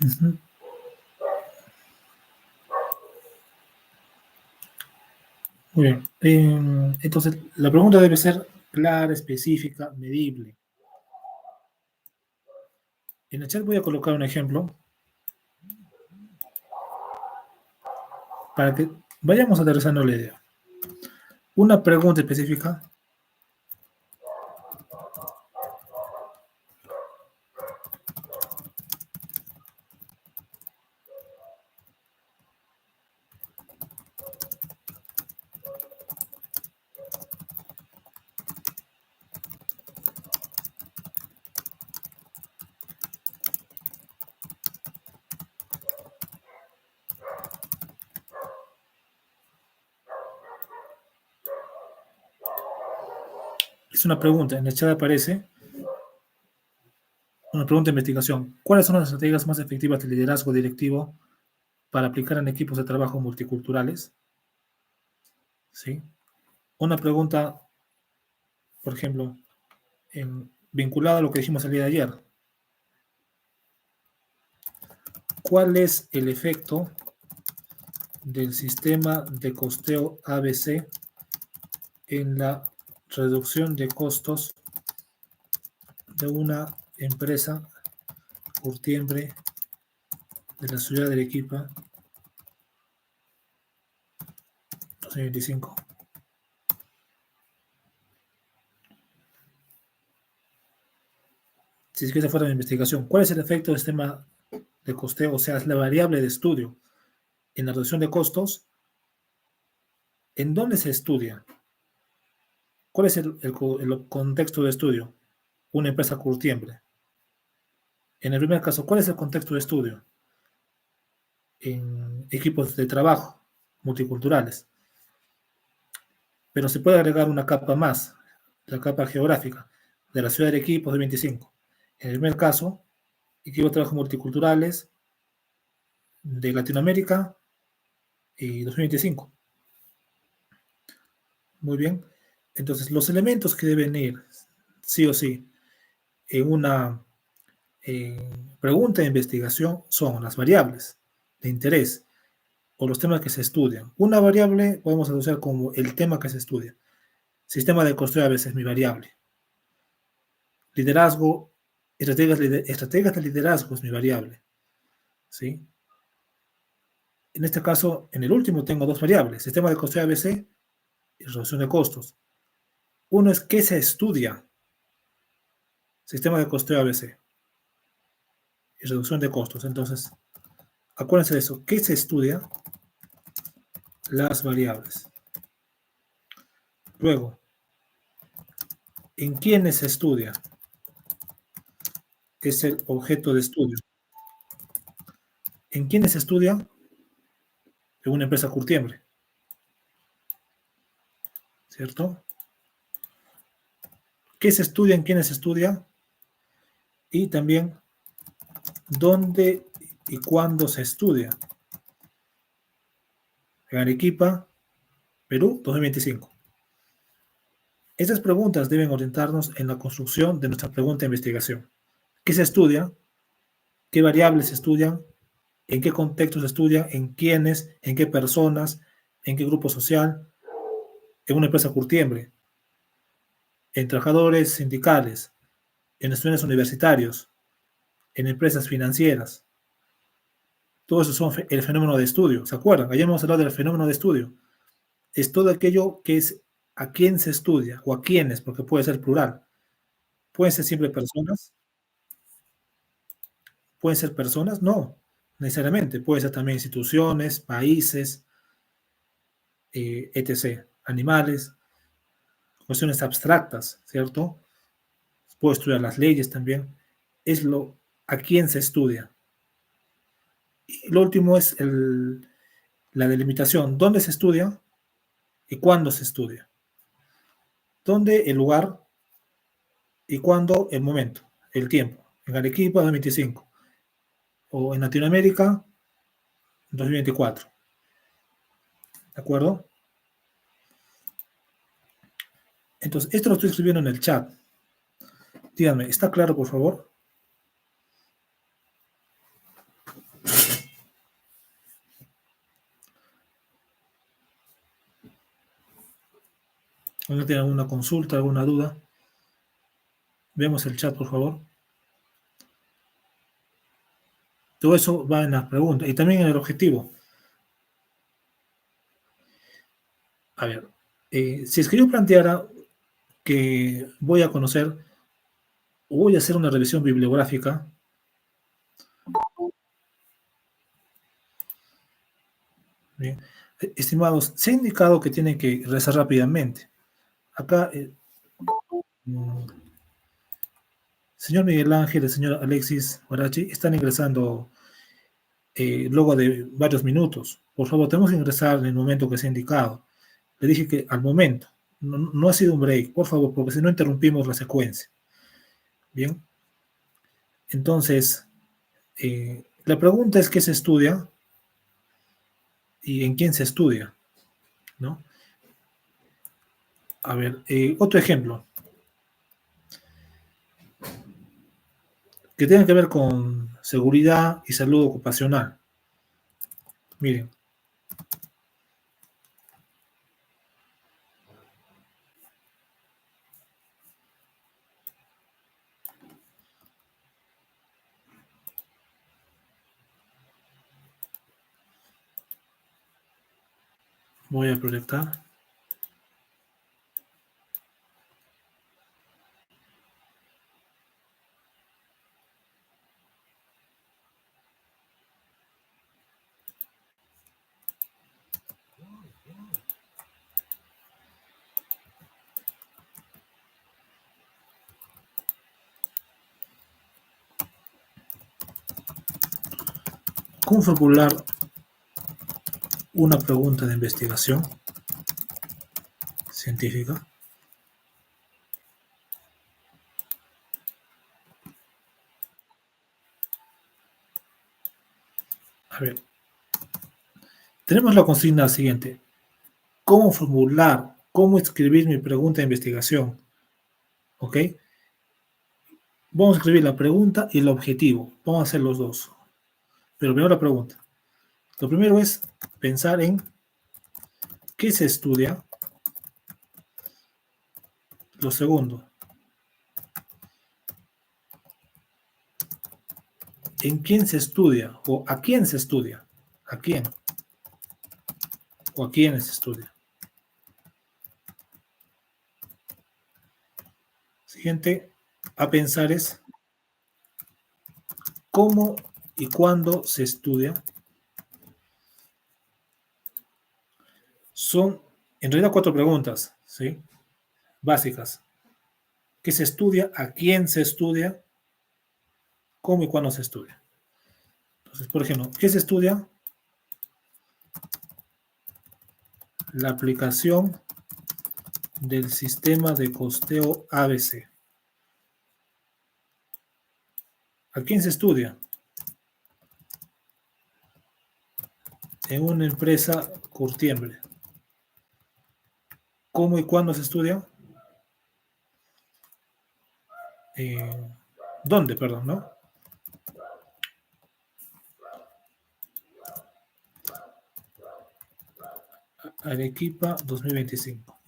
Uh-huh. Muy bien. Entonces, la pregunta debe ser clara, específica, medible. En el chat voy a colocar un ejemplo para que vayamos aterrizando la idea. Una pregunta específica. Es una pregunta. En el chat aparece una pregunta de investigación. ¿Cuáles son las estrategias más efectivas de liderazgo directivo para aplicar en equipos de trabajo multiculturales? ¿Sí? Una pregunta, por ejemplo, vinculada a lo que dijimos el día de ayer. ¿Cuál es el efecto del sistema de costeo ABC en la reducción de costos de una empresa curtiembre de la ciudad de Arequipa 2025? Si es que esa fuera la investigación, ¿cuál es el efecto del sistema de costeo? O sea, es la variable de estudio en la reducción de costos. ¿En dónde se estudia? ¿Cuál es el contexto de estudio? Una empresa curtiembre. En el primer caso, ¿cuál es el contexto de estudio? En equipos de trabajo multiculturales. Pero se puede agregar una capa más, la capa geográfica de la ciudad de Arequipa de 25. En el primer caso, equipos de trabajo multiculturales de Latinoamérica y 2025. Muy bien. Entonces, los elementos que deben ir, sí o sí, en una pregunta de investigación son las variables de interés o los temas que se estudian. Una variable podemos asociar como el tema que se estudia. Sistema de costeo a veces es mi variable. Liderazgo, estrategias de liderazgo es mi variable. ¿Sí? En este caso, en el último tengo dos variables, sistema de costeo ABC y reducción de costos. Uno es qué se estudia, sistema de costeo ABC y reducción de costos. Entonces, acuérdense de eso, ¿qué se estudia? Las variables. Luego, ¿en quiénes se estudia? Es el objeto de estudio. ¿En quiénes se estudia? en una empresa curtiembre, ¿cierto? ¿Qué se estudia, en quiénes se estudia? Y también, ¿dónde y cuándo se estudia? En Arequipa, Perú, 2025. Estas preguntas deben orientarnos en la construcción de nuestra pregunta de investigación. ¿Qué se estudia? ¿Qué variables se estudian? ¿En qué contexto se estudia? ¿En quiénes? ¿En qué personas? ¿En qué grupo social? En una empresa curtiembre, en trabajadores sindicales, en estudiantes universitarios, en empresas financieras. Todo eso son el fenómeno de estudio. ¿Se acuerdan? Ayer hemos hablado del fenómeno de estudio. Es todo aquello que es a quién se estudia o a quiénes, porque puede ser plural. Pueden ser siempre personas, pueden ser personas, no necesariamente. Puede ser también instituciones, países, etc. Animales, cuestiones abstractas, ¿cierto? Puedo estudiar las leyes también. Es lo a quién se estudia. Y lo último es la delimitación. ¿Dónde se estudia y cuándo se estudia? ¿Dónde el lugar y cuándo el momento, el tiempo? En Arequipa, 2025. O en Latinoamérica, 2024. ¿De acuerdo? Entonces, esto lo estoy escribiendo en el chat. Díganme, ¿está claro, por favor? ¿No tienen alguna consulta, alguna duda? Vemos el chat, por favor. Todo eso va en las preguntas y también en el objetivo. A ver, si es que yo planteara que voy a conocer o voy a hacer una revisión bibliográfica, bien, estimados, se ha indicado que tienen que rezar rápidamente. Acá, señor Miguel Ángel, el señor Alexis Guarachi están ingresando luego de varios minutos. Por favor, tenemos que ingresar en el momento que se ha indicado. Le dije que al momento, no ha sido un break, por favor, porque si no interrumpimos la secuencia. Bien, entonces, la pregunta es qué se estudia y en quién se estudia, ¿no? A ver, otro ejemplo, que tiene que ver con seguridad y salud ocupacional. Miren, voy a proyectar. ¿Cómo formular una pregunta de investigación científica? A ver, tenemos la consigna siguiente. ¿Cómo formular, cómo escribir mi pregunta de investigación? ¿Ok? Vamos a escribir la pregunta y el objetivo. Vamos a hacer los dos. Pero primero la pregunta. Lo primero es pensar en qué se estudia. Lo segundo, en quién se estudia o a quién se estudia. ¿A quién? O a quiénes se estudia. Siguiente a pensar es cómo y cuándo se estudia. Son en realidad cuatro preguntas, ¿sí? Básicas. ¿Qué se estudia? ¿A quién se estudia? ¿Cómo y cuándo se estudia? ¿Cómo y cuándo se estudia? ¿A quién se estudia? ¿Cómo y cuándo se estudia? ¿Cómo y cuándo se estudia? ¿Cómo y cuándo se estudia? ¿Cómo y cuándo se estudia? ¿Cómo y cuándo se estudia? ¿Cómo y cuándo se estudia? Entonces, por ejemplo, ¿qué se estudia? la aplicación del sistema de costeo ABC. ¿A quién se estudia? En una empresa curtiembre. ¿Cómo y cuándo se estudia? ¿Dónde, perdón, no? Arequipa 2025.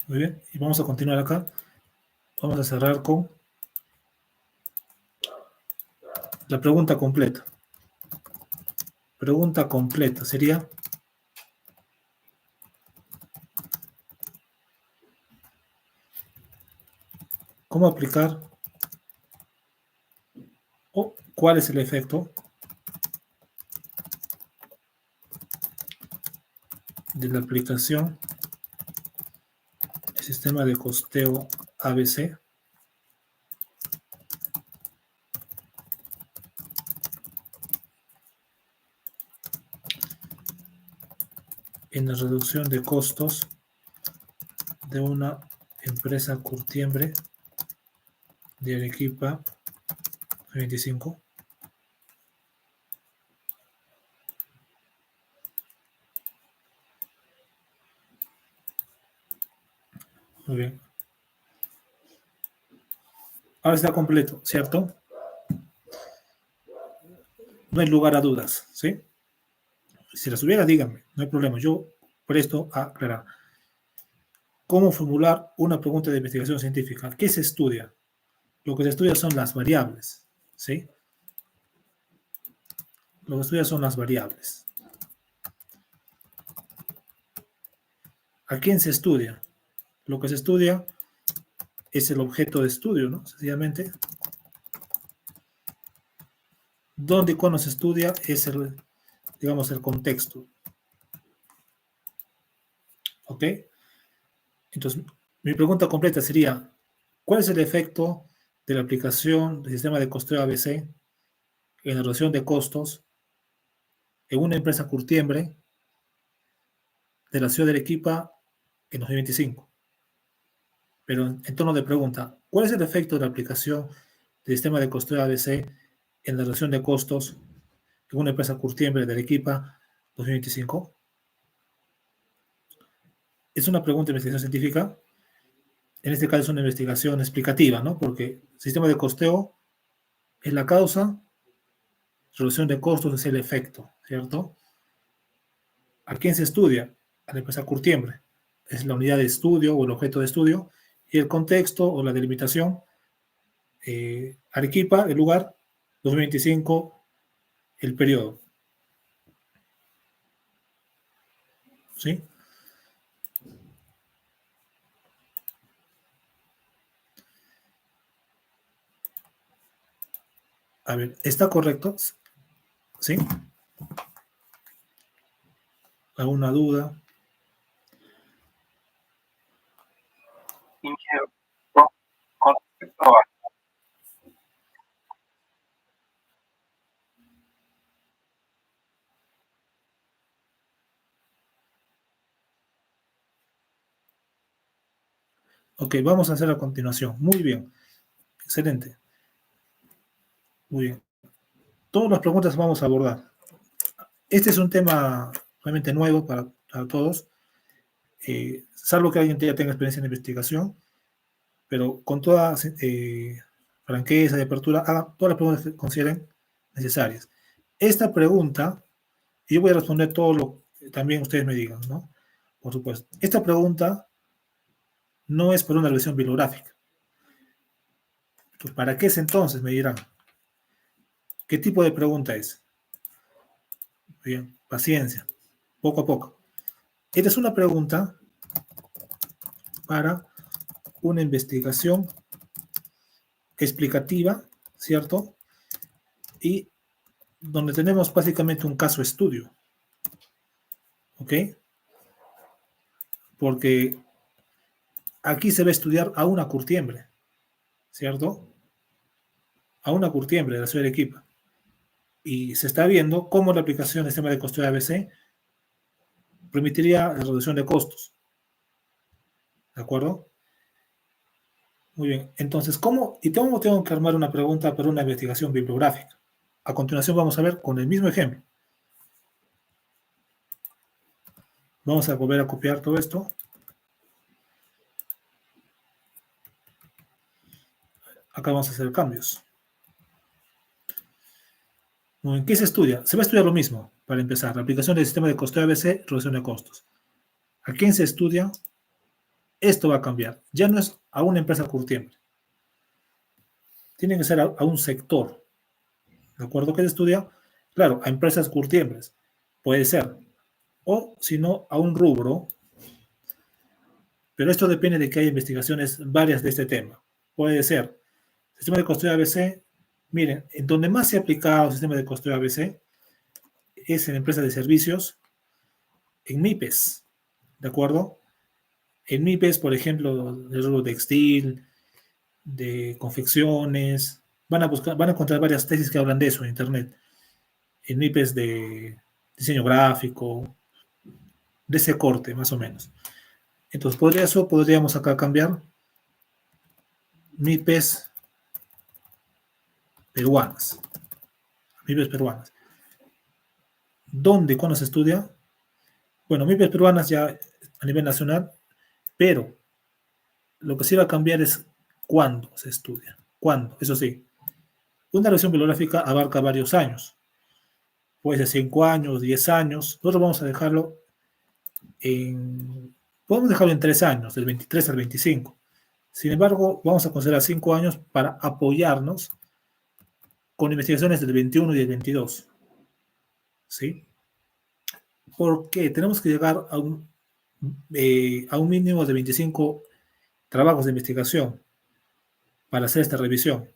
Muy bien, y vamos a continuar acá. Vamos a cerrar con la pregunta completa. Pregunta completa sería: ¿cómo aplicar o cuál es el efecto de la aplicación del sistema de costeo ABC en la reducción de costos de una empresa curtiembre de Arequipa 25? Muy bien. Ahora está completo, ¿cierto? No hay lugar a dudas, ¿sí? Si las hubiera, díganme, no hay problema. Yo presto a aclarar. ¿Cómo formular una pregunta de investigación científica? ¿Qué se estudia? Lo que se estudia son las variables, ¿sí? Lo que se estudia son las variables. ¿A quién se estudia? Lo que se estudia es el objeto de estudio, ¿no? Sencillamente. ¿Dónde y cuándo se estudia? Es el, digamos, el contexto. ¿Ok? Entonces, mi pregunta completa sería: ¿cuál es el efecto de la aplicación del sistema de costeo ABC en la reducción de costos en una empresa curtiembre de la ciudad de Arequipa en 2025? Pero en tono de pregunta, ¿cuál es el efecto de la aplicación del sistema de costeo ABC en la reducción de costos en una empresa curtiembre de Arequipa 2025? Es una pregunta de investigación científica. En este caso es una investigación explicativa, ¿no? Porque el sistema de costeo es la causa, reducción de costos es el efecto, ¿cierto? ¿A quién se estudia? A la empresa curtiembre. Es la unidad de estudio o el objeto de estudio, y el contexto o la delimitación, Arequipa, el lugar, 2025, el periodo, ¿sí? A ver, ¿está correcto? ¿Sí? ¿Alguna duda? Ok, vamos a hacer a continuación. Muy bien, excelente. Muy bien. Todas las preguntas vamos a abordar. Este es un tema realmente nuevo para todos, salvo que alguien ya tenga experiencia en investigación, pero con toda franqueza y apertura, hagan todas las preguntas que consideren necesarias. Esta pregunta, y yo voy a responder todo lo que también ustedes me digan, ¿no? Por supuesto. Esta pregunta no es para una revisión bibliográfica. Pues, ¿para qué es entonces? Me dirán. ¿Qué tipo de pregunta es? Bien, paciencia, poco a poco. Esta es una pregunta para una investigación explicativa, ¿cierto? Y donde tenemos básicamente un caso estudio, ¿ok? Porque aquí se va a estudiar a una curtiembre, ¿cierto? A una curtiembre de la ciudad de Arequipa. Y se está viendo cómo la aplicación del sistema de costeo de ABC permitiría la reducción de costos, ¿de acuerdo? Muy bien. Entonces, ¿cómo? Y tengo que armar una pregunta para una investigación bibliográfica. A continuación vamos a ver con el mismo ejemplo. Vamos a volver a copiar todo esto. Acá vamos a hacer cambios. ¿En qué se estudia? Se va a estudiar lo mismo, para empezar. La aplicación del sistema de costeo ABC, reducción de costos. ¿A quién se estudia? Esto va a cambiar. Ya no es a una empresa curtiembre. Tiene que ser a un sector. ¿De acuerdo? ¿Qué se estudia? Claro, a empresas curtiembres. Puede ser. O, si no, a un rubro. Pero esto depende de que haya investigaciones varias de este tema. Puede ser. Sistema de costeo ABC. Miren, en donde más se ha aplicado el sistema de costeo ABC es en empresas de servicios, en MIPES. ¿De acuerdo? En MIPES, por ejemplo, el rubro textil, de confecciones, van a encontrar varias tesis que hablan de eso en Internet. En MIPES de diseño gráfico, de ese corte, más o menos. Entonces, podríamos acá cambiar MIPES peruanas. MIPES peruanas. ¿Dónde y cuándo se estudia? Bueno, MIPES peruanas ya a nivel nacional, pero lo que sí va a cambiar es cuándo se estudia. ¿Cuándo? Eso sí, una revisión bibliográfica abarca varios años. Puede ser 5 años, 10 años. Nosotros vamos a dejarlo en... Podemos dejarlo en 3 años, del 23 al 25. Sin embargo, vamos a considerar 5 años para apoyarnos con investigaciones del 21 y del 22. ¿Sí? Porque tenemos que llegar a un mínimo de 25 trabajos de investigación para hacer esta revisión.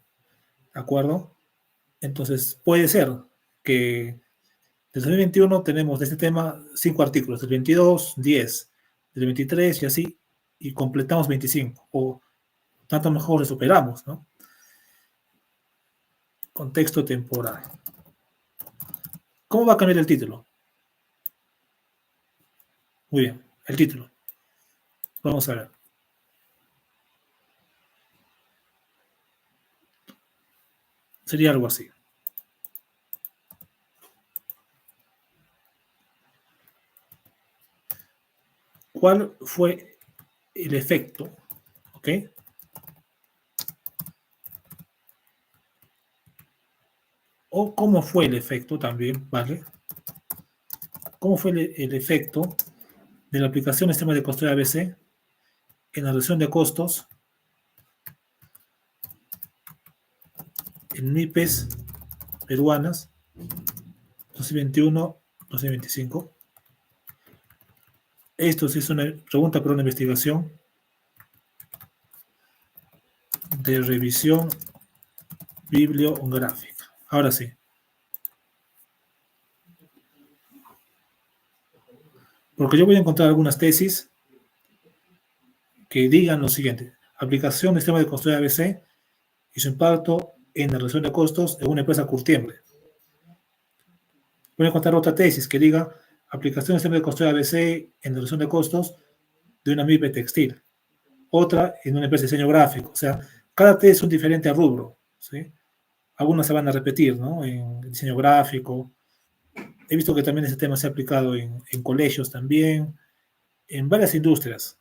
¿De acuerdo? Entonces, puede ser que del 2021 tenemos de este tema 5 artículos, del 22, 10, del 23 y así, y completamos 25, o tanto mejor le superamos, ¿no? Contexto temporal. ¿Cómo va a cambiar el título? Muy bien, el título. Vamos a ver. Sería algo así. ¿Cuál fue el efecto? ¿Ok? O cómo fue el efecto también, ¿vale? ¿Cómo fue el efecto de la aplicación del sistema de costeo de ABC en la reducción de costos en MIPES peruanas 2021-2025? Esto sí es una pregunta para una investigación de revisión bibliográfica. Ahora sí. Porque yo voy a encontrar algunas tesis que digan lo siguiente. Aplicación del sistema de costeo de ABC y su impacto en la reducción de costos en una empresa curtiembre. Voy a encontrar otra tesis que diga aplicación del sistema de costeo de ABC en la reducción de costos de una MIPE textil. Otra en una empresa de diseño gráfico. O sea, cada tesis es un diferente rubro. ¿Sí? Algunas se van a repetir, ¿no? En diseño gráfico. He visto que también ese tema se ha aplicado en colegios también, en varias industrias.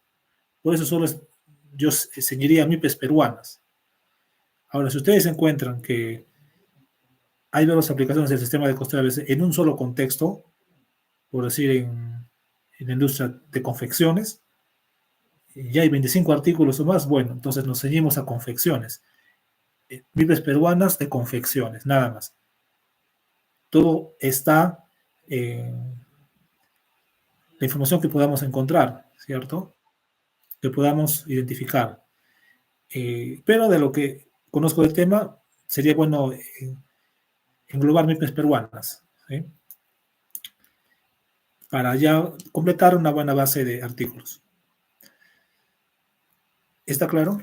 Por eso yo seguiría MIPES peruanas. Ahora, si ustedes encuentran que hay varias aplicaciones del sistema de costeo en un solo contexto, por decir en la industria de confecciones, y ya hay 25 artículos o más, bueno, entonces nos ceñimos a confecciones. MIPES peruanas de confecciones, nada más. Todo está en la información que podamos encontrar, ¿cierto? Que podamos identificar. Pero de lo que conozco del tema, sería bueno englobar MIPYMES peruanas, ¿sí? Para ya completar una buena base de artículos. ¿Está claro?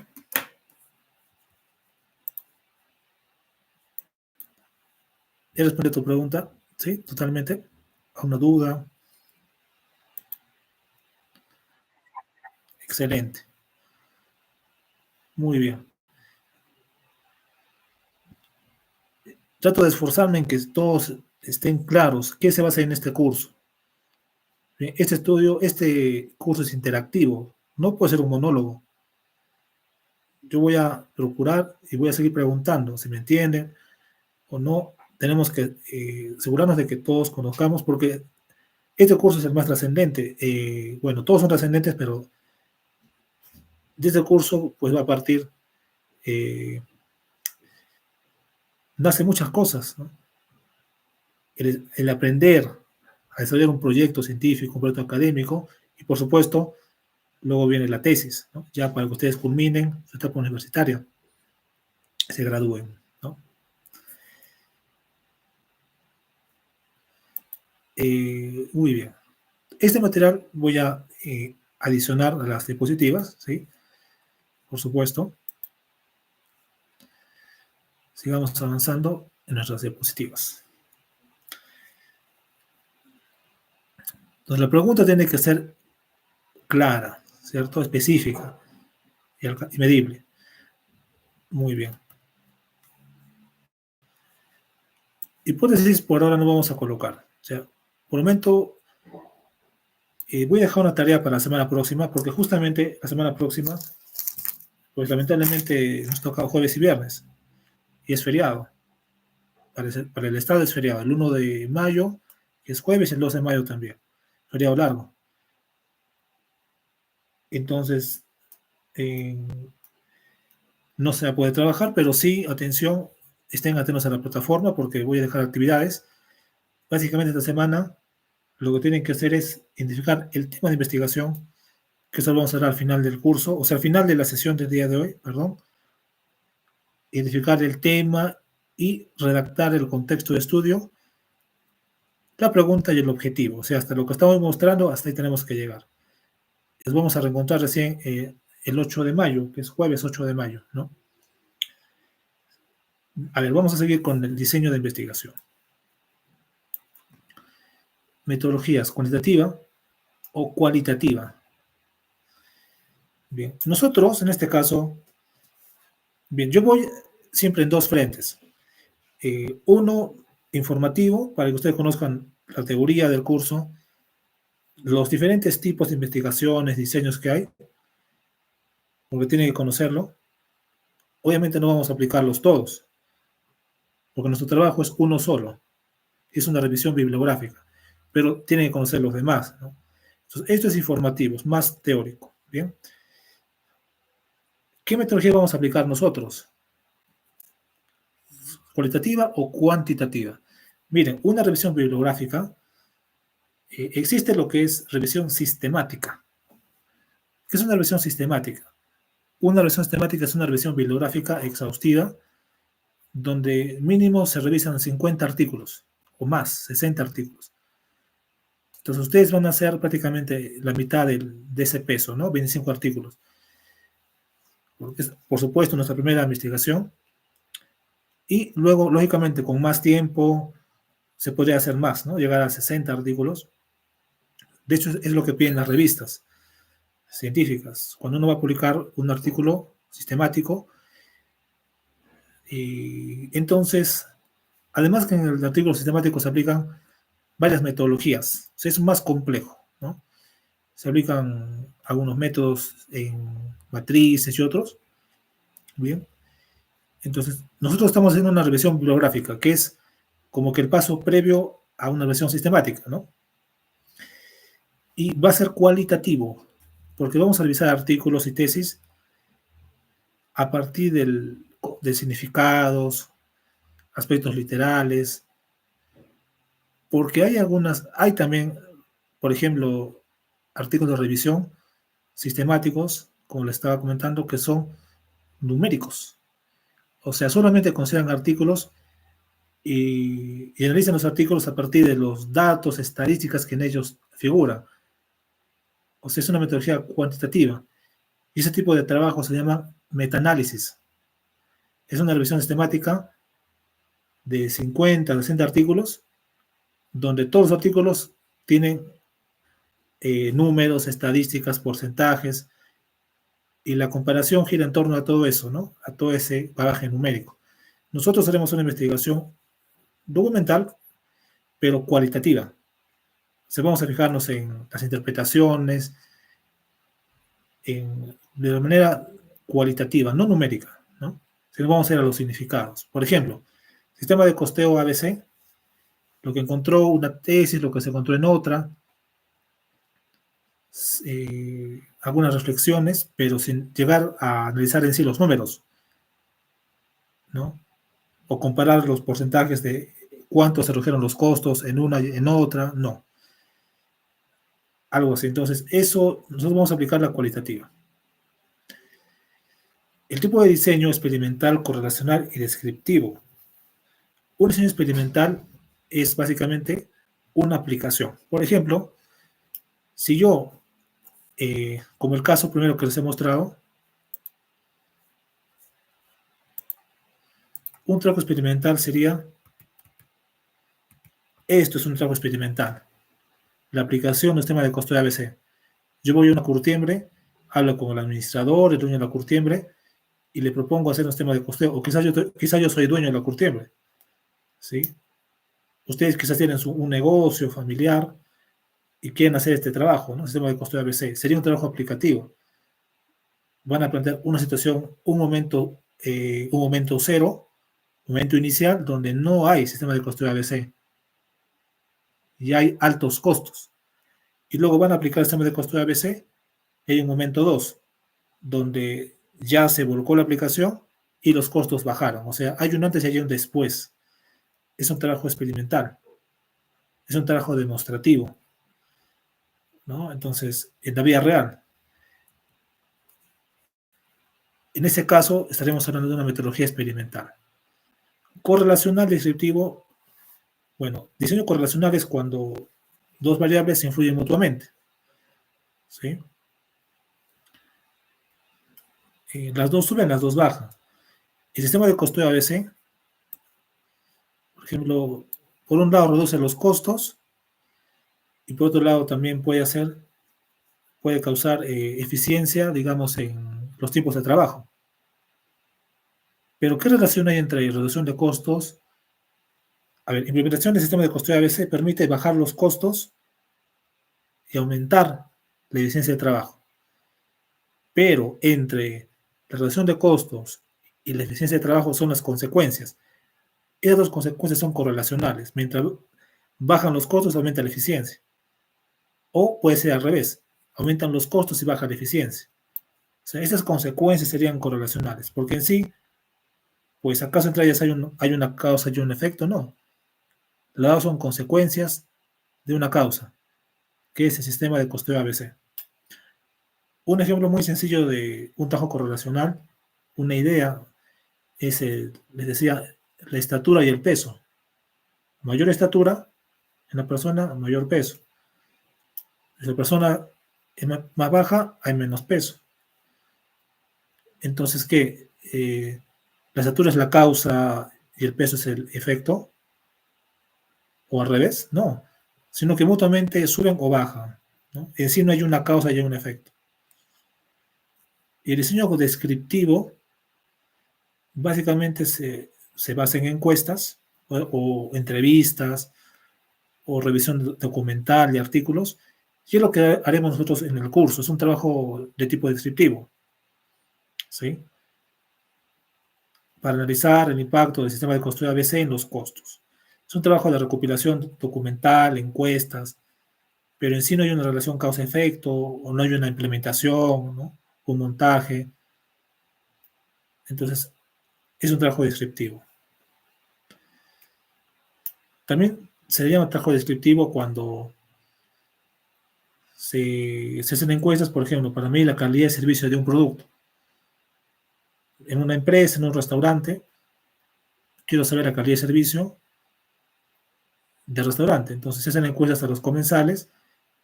¿He respondido a tu pregunta? ¿Sí? ¿Totalmente? ¿A una duda? Excelente. Muy bien. Trato de esforzarme en que todos estén claros qué se va a hacer en este curso. Este curso es interactivo, no puede ser un monólogo. Yo voy a procurar y voy a seguir preguntando si me entienden o no. Tenemos que asegurarnos de que todos conozcamos, porque este curso es el más trascendente. Bueno, todos son trascendentes, pero de este curso pues va a partir, eh, nace muchas cosas, ¿no? El aprender a desarrollar un proyecto científico, un proyecto académico, y por supuesto, luego viene la tesis, ¿no? Ya para que ustedes culminen su etapa universitaria, se gradúen, ¿no? Muy bien. Este material voy a adicionar a las diapositivas, ¿sí? Por supuesto. Sigamos avanzando en nuestras diapositivas. Entonces, la pregunta tiene que ser clara, ¿cierto? Específica y medible. Muy bien. Hipótesis por ahora no vamos a colocar. O sea, por el momento voy a dejar una tarea para la semana próxima, porque justamente la semana próxima, pues lamentablemente nos toca jueves y viernes, y es feriado. Para el Estado es feriado, el 1 de mayo, que es jueves, y el 2 de mayo también, feriado largo. Entonces, eh, no se va a poder trabajar, pero sí, atención, estén atentos a la plataforma porque voy a dejar actividades. Básicamente esta semana lo que tienen que hacer es identificar el tema de investigación, que eso lo vamos a hacer al final del curso, o sea, al final de la sesión del día de hoy, perdón. Identificar el tema y redactar el contexto de estudio, la pregunta y el objetivo. O sea, hasta lo que estamos mostrando, hasta ahí tenemos que llegar. Les vamos a reencontrar recién el 8 de mayo, que es jueves 8 de mayo, ¿no? A ver, vamos a seguir con el diseño de investigación. Metodologías cuantitativa o cualitativa. Bien, nosotros en este caso, bien, yo voy siempre en dos frentes. Uno, informativo, para que ustedes conozcan la teoría del curso, los diferentes tipos de investigaciones, diseños que hay, porque tienen que conocerlo. Obviamente no vamos a aplicarlos todos, porque nuestro trabajo es uno solo, es una revisión bibliográfica, pero tienen que conocer los demás, ¿no? Entonces, esto es informativo, es más teórico, ¿bien? ¿Qué metodología vamos a aplicar nosotros? ¿Cualitativa o cuantitativa? Miren, una revisión bibliográfica, existe lo que es revisión sistemática. ¿Qué es una revisión sistemática? Una revisión sistemática es una revisión bibliográfica exhaustiva donde mínimo se revisan 50 artículos o más, 60 artículos. Entonces ustedes van a hacer prácticamente la mitad de ese peso, ¿no? 25 artículos. Porque es, por supuesto, nuestra primera investigación. Y luego, lógicamente, con más tiempo se podría hacer más, ¿no? Llegar a 60 artículos. De hecho, es lo que piden las revistas científicas. Cuando uno va a publicar un artículo sistemático, y entonces, además que en el artículo sistemático se aplican varias metodologías, o sea, es más complejo, ¿no? Se aplican algunos métodos en matrices y otros, ¿bien? Entonces, nosotros estamos haciendo una revisión bibliográfica, que es como que el paso previo a una revisión sistemática, ¿no? Y va a ser cualitativo, porque vamos a revisar artículos y tesis a partir de significados, aspectos literales, porque hay también, por ejemplo, artículos de revisión sistemáticos, como le estaba comentando, que son numéricos. O sea, solamente consideran artículos y analizan los artículos a partir de los datos, estadísticas que en ellos figuran. O sea, es una metodología cuantitativa. Y ese tipo de trabajo se llama metaanálisis. Es una revisión sistemática de 50 a 60 artículos, donde todos los artículos tienen números, estadísticas, porcentajes, y la comparación gira en torno a todo eso, ¿no? A todo ese bagaje numérico. Nosotros haremos una investigación documental, pero cualitativa. O sea, vamos a fijarnos en las interpretaciones, de la manera cualitativa, no numérica, ¿no? Sino vamos a ir a los significados. Por ejemplo, sistema de costeo ABC, lo que encontró una tesis, lo que se encontró en otra, algunas reflexiones, pero sin llegar a analizar en sí los números, ¿no? O comparar los porcentajes de cuánto se redujeron los costos en una y en otra, no. Algo así. Entonces, eso nosotros vamos a aplicar la cualitativa. El tipo de diseño experimental, correlacional y descriptivo. Un diseño experimental es básicamente una aplicación. Por ejemplo, si yo, como el caso primero que les he mostrado, un trabajo experimental sería, esto es un trabajo experimental, la aplicación del sistema de costo de ABC. Yo voy a una curtiembre, hablo con el administrador, el dueño de la curtiembre, y le propongo hacer un sistema de costeo, o quizás yo soy dueño de la curtiembre, ¿sí? Ustedes quizás tienen un negocio familiar y quieren hacer este trabajo, ¿no? Sistema de costeo ABC. Sería un trabajo aplicativo. Van a plantear una situación, un momento cero, un momento inicial, donde no hay sistema de costeo ABC y hay altos costos. Y luego van a aplicar el sistema de costeo ABC y hay un momento 2, donde ya se volcó la aplicación y los costos bajaron. O sea, hay un antes y hay un después. Es un trabajo experimental, es un trabajo demostrativo, ¿no? Entonces, en la vida real. En ese caso, estaremos hablando de una metodología experimental. Correlacional descriptivo, bueno, diseño correlacional es cuando dos variables se influyen mutuamente, ¿sí? Las dos suben, las dos bajan. El sistema de costeo ABC, por ejemplo, por un lado reduce los costos y por otro lado también puede causar eficiencia, digamos, en los tiempos de trabajo. Pero, ¿qué relación hay entre reducción de costos? A ver, implementación del sistema de costeo ABC permite bajar los costos y aumentar la eficiencia de trabajo. Pero entre la reducción de costos y la eficiencia de trabajo son las consecuencias. Esas dos consecuencias son correlacionales. Mientras bajan los costos, aumenta la eficiencia. O puede ser al revés. Aumentan los costos y baja la eficiencia. O sea, esas consecuencias serían correlacionales. Porque en sí, pues acaso entre ellas hay una causa y un efecto, no. Las dos son consecuencias de una causa, que es el sistema de costeo ABC. Un ejemplo muy sencillo de un trabajo correlacional, una idea, es, les decía, la estatura y el peso. Mayor estatura en la persona, mayor peso. Si la persona es más baja, hay menos peso. Entonces, ¿qué? ¿La estatura es la causa y el peso es el efecto? ¿O al revés? No. Sino que mutuamente suben o bajan, ¿no? En sí no hay una causa y hay un efecto. Y el diseño descriptivo básicamente se basa en encuestas o entrevistas o revisión documental de artículos, y es lo que haremos nosotros en el curso. Es un trabajo de tipo descriptivo, ¿sí? Para analizar el impacto del sistema de costeo ABC en los costos. Es un trabajo de recopilación documental, encuestas, pero en sí no hay una relación causa-efecto, o no hay una implementación, ¿no? Un montaje. Entonces, es un trabajo descriptivo. También se llama trabajo descriptivo cuando se hacen encuestas, por ejemplo, para mí la calidad de servicio de un producto. En una empresa, en un restaurante, quiero saber la calidad de servicio de restaurante. Entonces se hacen encuestas a los comensales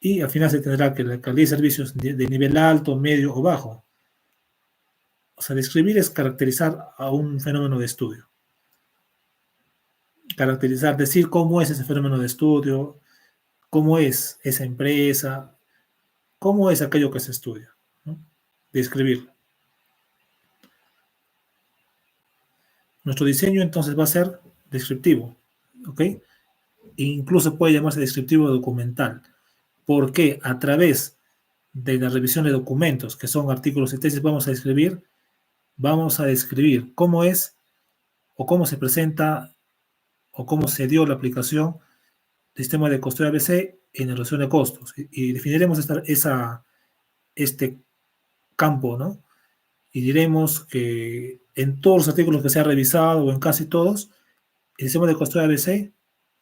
y al final se tendrá que la calidad de servicios de nivel alto, medio o bajo. O sea, describir es caracterizar a un fenómeno de estudio. Caracterizar, decir cómo es ese fenómeno de estudio, cómo es esa empresa, cómo es aquello que se estudia, ¿no? Describirlo. Nuestro diseño entonces va a ser descriptivo, ¿ok? E incluso puede llamarse descriptivo documental, porque a través de la revisión de documentos, que son artículos y tesis, vamos a describir cómo es o cómo se presenta o cómo se dio la aplicación del sistema de costeo ABC en la relación de costos. Y definiremos este campo, ¿no? Y diremos que en todos los artículos que se ha revisado o en casi todos, el sistema de costeo ABC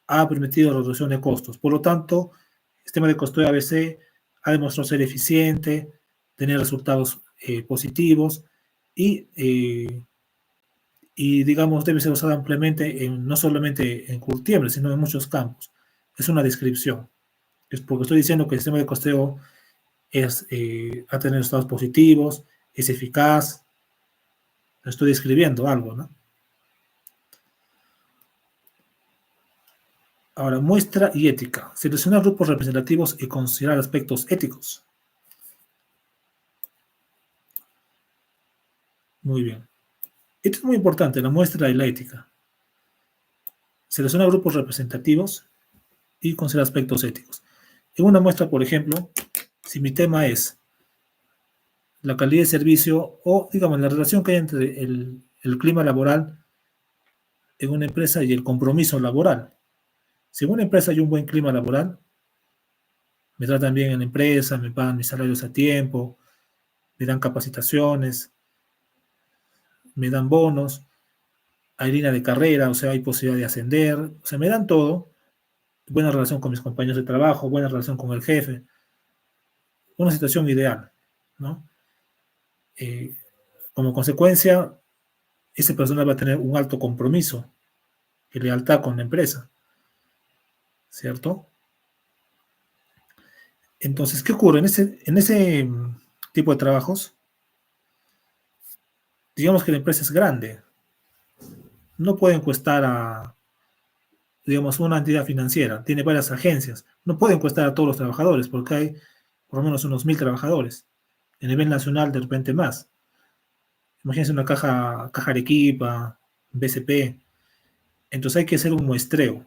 ha permitido la reducción de costos. Por lo tanto, el sistema de costeo ABC ha demostrado ser eficiente, tener resultados positivos y, digamos, debe ser usada ampliamente no solamente en curtiembre, sino en muchos campos. Es una descripción. Es porque estoy diciendo que el sistema de costeo ha tenido resultados positivos, es eficaz, estoy describiendo algo, ¿no? Ahora, muestra y ética. Seleccionar grupos representativos y considerar aspectos éticos. Muy bien. Esto es muy importante, la muestra y la ética. Selecciona grupos representativos y considera aspectos éticos. En una muestra, por ejemplo, si mi tema es la calidad de servicio o, digamos, la relación que hay entre el clima laboral en una empresa y el compromiso laboral. Si en una empresa hay un buen clima laboral, me tratan bien en la empresa, me pagan mis salarios a tiempo, me dan capacitaciones, me dan bonos, hay línea de carrera, o sea, hay posibilidad de ascender, o sea, me dan todo, buena relación con mis compañeros de trabajo, buena relación con el jefe, una situación ideal, ¿no? Eh, Como consecuencia, ese personal va a tener un alto compromiso y lealtad con la empresa, ¿cierto? Entonces, ¿qué ocurre? En ese tipo de trabajos, digamos que la empresa es grande, no puede encuestar a, digamos, una entidad financiera, tiene varias agencias, no puede encuestar a todos los trabajadores porque hay por lo menos unos 1.000 trabajadores. A nivel nacional, de repente más. Imagínense una caja Arequipa, BCP. Entonces hay que hacer un muestreo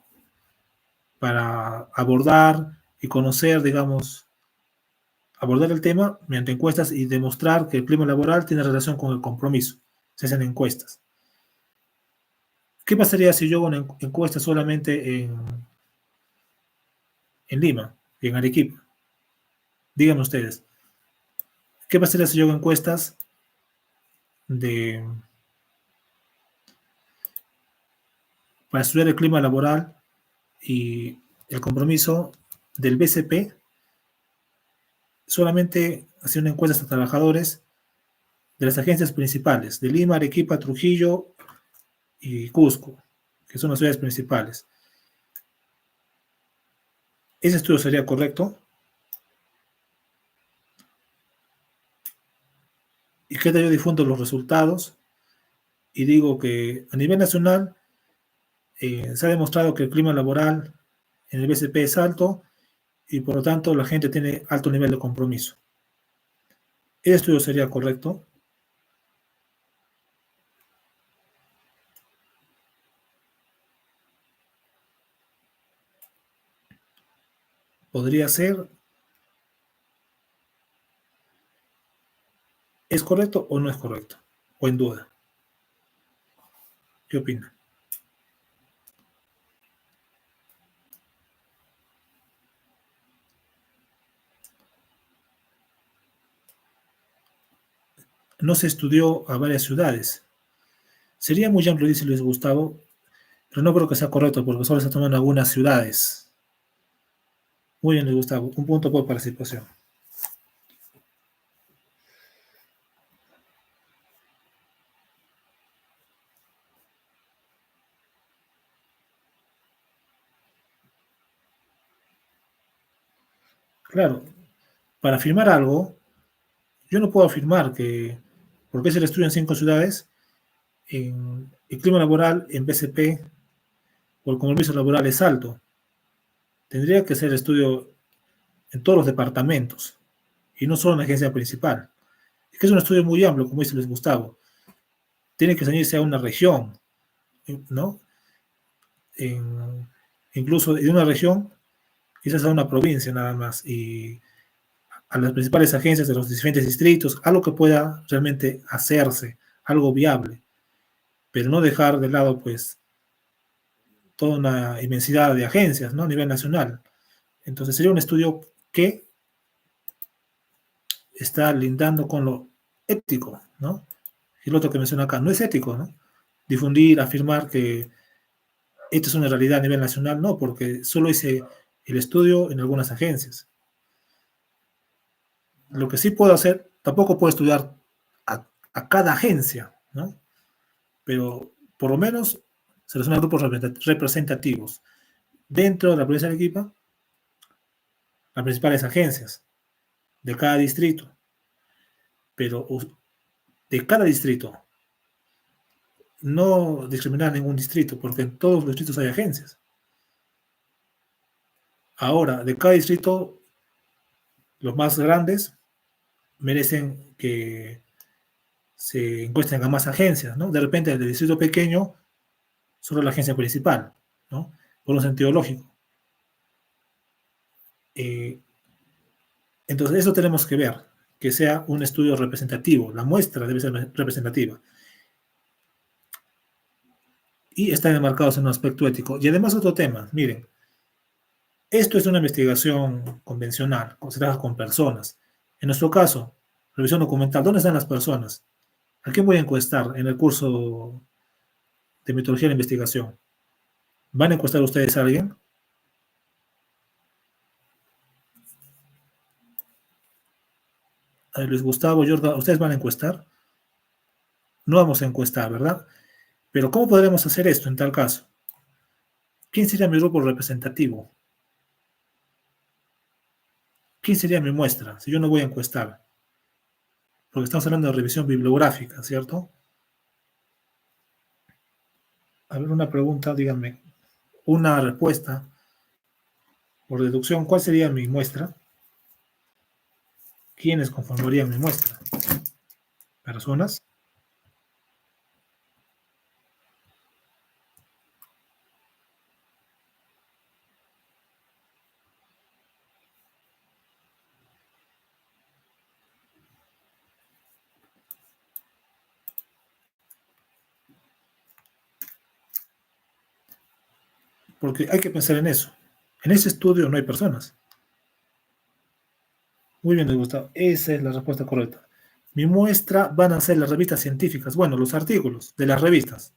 para abordar y conocer, digamos, abordar el tema mediante encuestas y demostrar que el clima laboral tiene relación con el compromiso. Se hacen encuestas. ¿Qué pasaría si yo hago una encuesta solamente en Lima y en Arequipa? Díganme ustedes. ¿Qué pasaría si yo hago encuestas de, para estudiar el clima laboral y el compromiso del BCP? Solamente haciendo encuestas a trabajadores de las agencias principales, de Lima, Arequipa, Trujillo y Cusco, que son las ciudades principales. ¿Ese estudio sería correcto? ¿Y qué tal yo difundo los resultados? Y digo que a nivel nacional se ha demostrado que el clima laboral en el BCP es alto y por lo tanto la gente tiene alto nivel de compromiso. ¿Ese estudio sería correcto? ¿Podría ser? ¿Es correcto o no es correcto? ¿O en duda? ¿Qué opina? No se estudió a varias ciudades. Sería muy amplio, dice Luis Gustavo, pero no creo que sea correcto porque solo se toman algunas ciudades. Muy bien, Luis Gustavo. Un punto por participación. Claro, para afirmar algo, yo no puedo afirmar que, porque es el estudio en 5 ciudades, en el clima laboral en BCP o el compromiso laboral es alto. Tendría que ser estudio en todos los departamentos y no solo en la agencia principal. Es que es un estudio muy amplio, como dice Luis Gustavo. Tiene que ceñirse a una región, ¿no? En, incluso en una región, quizás a una provincia nada más, y a las principales agencias de los diferentes distritos, algo que pueda realmente hacerse, algo viable, pero no dejar de lado, pues, toda una inmensidad de agencias, ¿no? A nivel nacional. Entonces sería un estudio que está lindando con lo ético, ¿no? Y lo otro que menciona acá, no es ético, ¿no? Difundir, afirmar que esto es una realidad a nivel nacional, no, porque solo hice el estudio en algunas agencias. Lo que sí puedo hacer, tampoco puedo estudiar a cada agencia, ¿no? Pero por lo menos seleccionar grupos representativos dentro de la provincia de Arequipa, las principales agencias de cada distrito, pero de cada distrito, no discriminar ningún distrito, porque en todos los distritos hay agencias. Ahora, de cada distrito, los más grandes merecen que se encuesten a más agencias, ¿no? De repente, el distrito pequeño, solo la agencia principal, ¿no? Por un sentido lógico. Eh, entonces, eso tenemos que ver, que sea un estudio representativo, la muestra debe ser representativa. Y están enmarcados en un aspecto ético. Y además otro tema, miren, esto es una investigación convencional, se trabaja con personas. En nuestro caso, revisión documental, ¿dónde están las personas? ¿A quién voy a encuestar en el curso de metodología de investigación? ¿Van a encuestar ustedes a alguien? A Luis Gustavo, Jordan, ¿ustedes van a encuestar? No vamos a encuestar, ¿verdad? Pero ¿cómo podremos hacer esto en tal caso? ¿Quién sería mi grupo representativo? ¿Quién sería mi muestra si yo no voy a encuestar? Porque estamos hablando de revisión bibliográfica, ¿cierto? A ver, una pregunta, díganme, una respuesta por deducción, ¿cuál sería mi muestra? ¿Quiénes conformarían mi muestra? ¿Personas? Porque hay que pensar en eso. En ese estudio no hay personas. Muy bien, Gustavo. Esa es la respuesta correcta. Mi muestra van a ser las revistas científicas, bueno, los artículos de las revistas,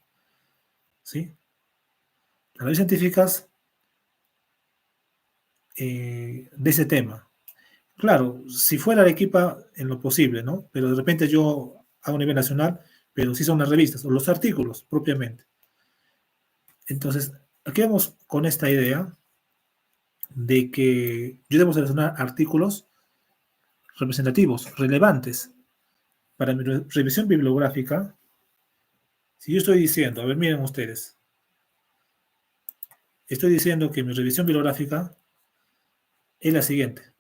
¿sí? Las revistas científicas de ese tema. Claro, si fuera Arequipa, en lo posible, ¿no? Pero de repente yo a un nivel nacional, pero sí son las revistas o los artículos propiamente. Entonces, aquí vamos con esta idea de que yo debo seleccionar artículos representativos, relevantes. Para mi revisión bibliográfica, si yo estoy diciendo, a ver, miren ustedes, estoy diciendo que mi revisión bibliográfica es la siguiente.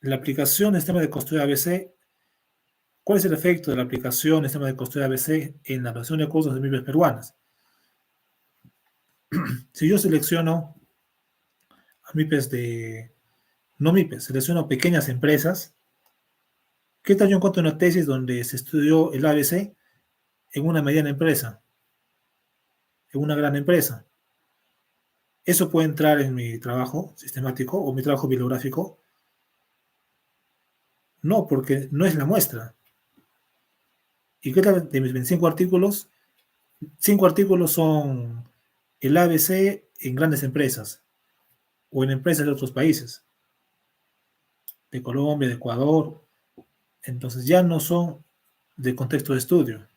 La aplicación del sistema de costura ABC, ¿cuál es el efecto de la aplicación del sistema de costura ABC en la relación de costos de MIPES peruanas? Si yo selecciono a MIPES de, no MIPES, selecciono pequeñas empresas, ¿qué tal yo encuentro una tesis donde se estudió el ABC en una mediana empresa, en una gran empresa? ¿Eso puede entrar en mi trabajo sistemático o mi trabajo bibliográfico? No, porque no es la muestra. ¿Y qué tal de mis 25 artículos? 5 artículos son el ABC en grandes empresas o en empresas de otros países, de Colombia, de Ecuador. Entonces ya no son de contexto de estudio,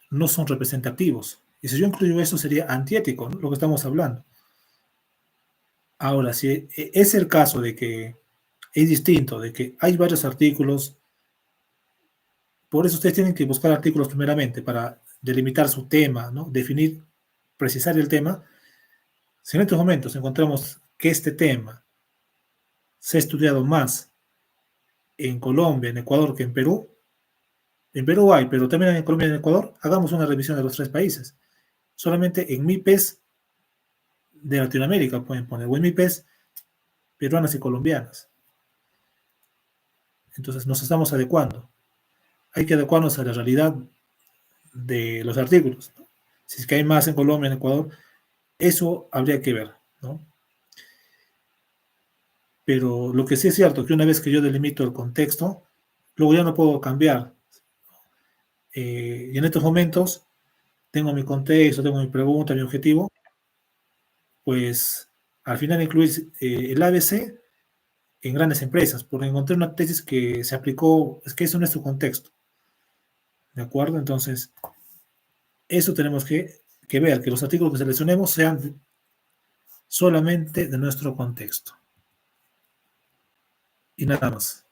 no son representativos. Y si yo incluyo eso sería antiético, ¿no? Lo que estamos hablando. Ahora, si es el caso de que es distinto, de que hay varios artículos, por eso ustedes tienen que buscar artículos primeramente para delimitar su tema, ¿no? Definir, precisar el tema. Si en estos momentos encontramos que este tema se ha estudiado más en Colombia, en Ecuador que en Perú hay, pero también en Colombia y en Ecuador, hagamos una revisión de los tres países. Solamente en MIPES de Latinoamérica pueden poner, o en MIPES peruanas y colombianas. Entonces nos estamos adecuando. Hay que adecuarnos a la realidad de los artículos, ¿no? Si es que hay más en Colombia, en Ecuador, eso habría que ver, ¿no? Pero lo que sí es cierto, que una vez que yo delimito el contexto, luego ya no puedo cambiar. Y en estos momentos tengo mi contexto, tengo mi pregunta, mi objetivo, pues al final incluir el ABC en grandes empresas, porque encontré una tesis que se aplicó, es que eso no es su contexto, ¿de acuerdo? Entonces, eso tenemos que ver, que los artículos que seleccionemos sean solamente de nuestro contexto. Y nada más.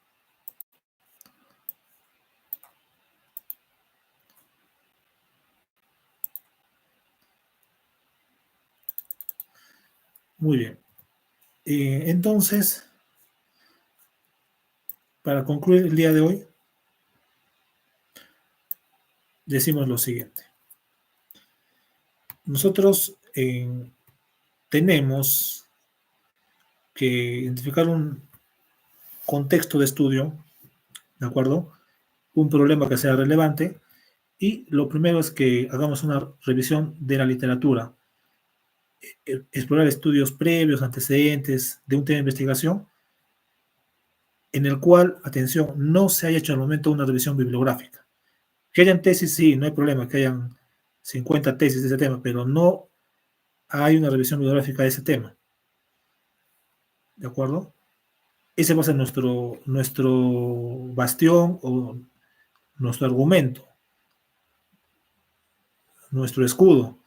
Muy bien. Entonces, para concluir el día de hoy, decimos lo siguiente. Nosotros tenemos que identificar un contexto de estudio, ¿de acuerdo? Un problema que sea relevante. Y lo primero es que hagamos una revisión de la literatura, explorar estudios previos, antecedentes de un tema de investigación, en el cual, atención, no se haya hecho al momento una revisión bibliográfica. Que hayan tesis, sí, no hay problema, que hayan 50 tesis de ese tema, pero no hay una revisión bibliográfica de ese tema. ¿De acuerdo? Ese va a ser nuestro bastión o nuestro argumento, nuestro escudo,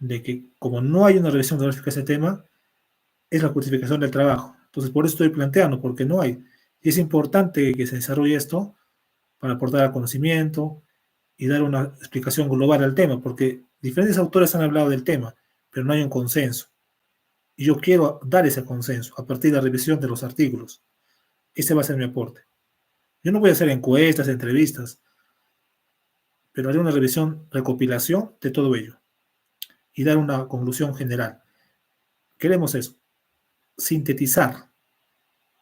de que como no hay una revisión bibliográfica de ese tema, es la justificación del trabajo. Entonces, por eso estoy planteando, porque no hay. Y es importante que se desarrolle esto para aportar al conocimiento y dar una explicación global al tema, porque diferentes autores han hablado del tema, pero no hay un consenso. Y yo quiero dar ese consenso a partir de la revisión de los artículos. Ese va a ser mi aporte. Yo no voy a hacer encuestas, entrevistas, pero haré una revisión, recopilación de todo ello y dar una conclusión general. Queremos eso, sintetizar,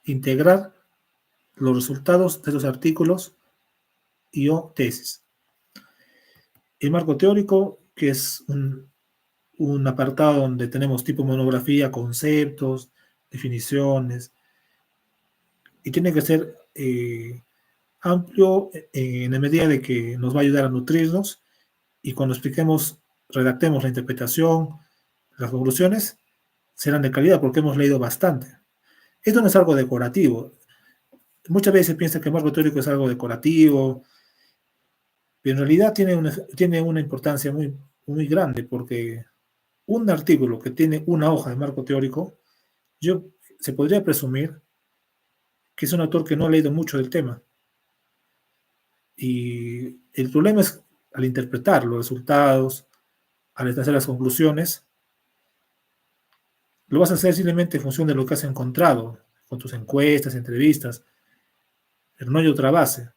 integrar los resultados de los artículos y o tesis. El marco teórico, que es un apartado donde tenemos tipo monografía, conceptos, definiciones, y tiene que ser amplio en la medida de que nos va a ayudar a nutrirnos y cuando expliquemos, redactemos la interpretación, las conclusiones, serán de calidad porque hemos leído bastante. Esto no es algo decorativo. Muchas veces se piensa que el marco teórico es algo decorativo, pero en realidad tiene una importancia muy, muy grande porque un artículo que tiene una hoja de marco teórico, se podría presumir que es un autor que no ha leído mucho del tema. Y el problema es al interpretar los resultados, al hacer las conclusiones, lo vas a hacer simplemente en función de lo que has encontrado con tus encuestas, entrevistas, pero no hay otra base,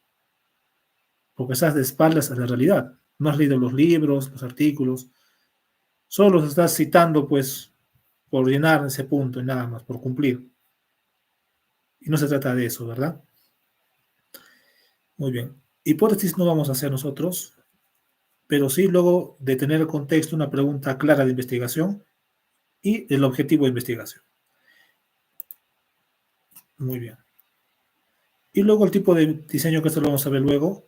porque estás de espaldas a la realidad. No has leído los libros, los artículos, solo los estás citando, pues, por llenar ese punto y nada más, por cumplir. Y no se trata de eso, ¿verdad? Muy bien. Hipótesis no vamos a hacer nosotros, pero sí luego de tener el contexto, una pregunta clara de investigación y el objetivo de investigación. Muy bien. Y luego el tipo de diseño, que esto lo vamos a ver luego,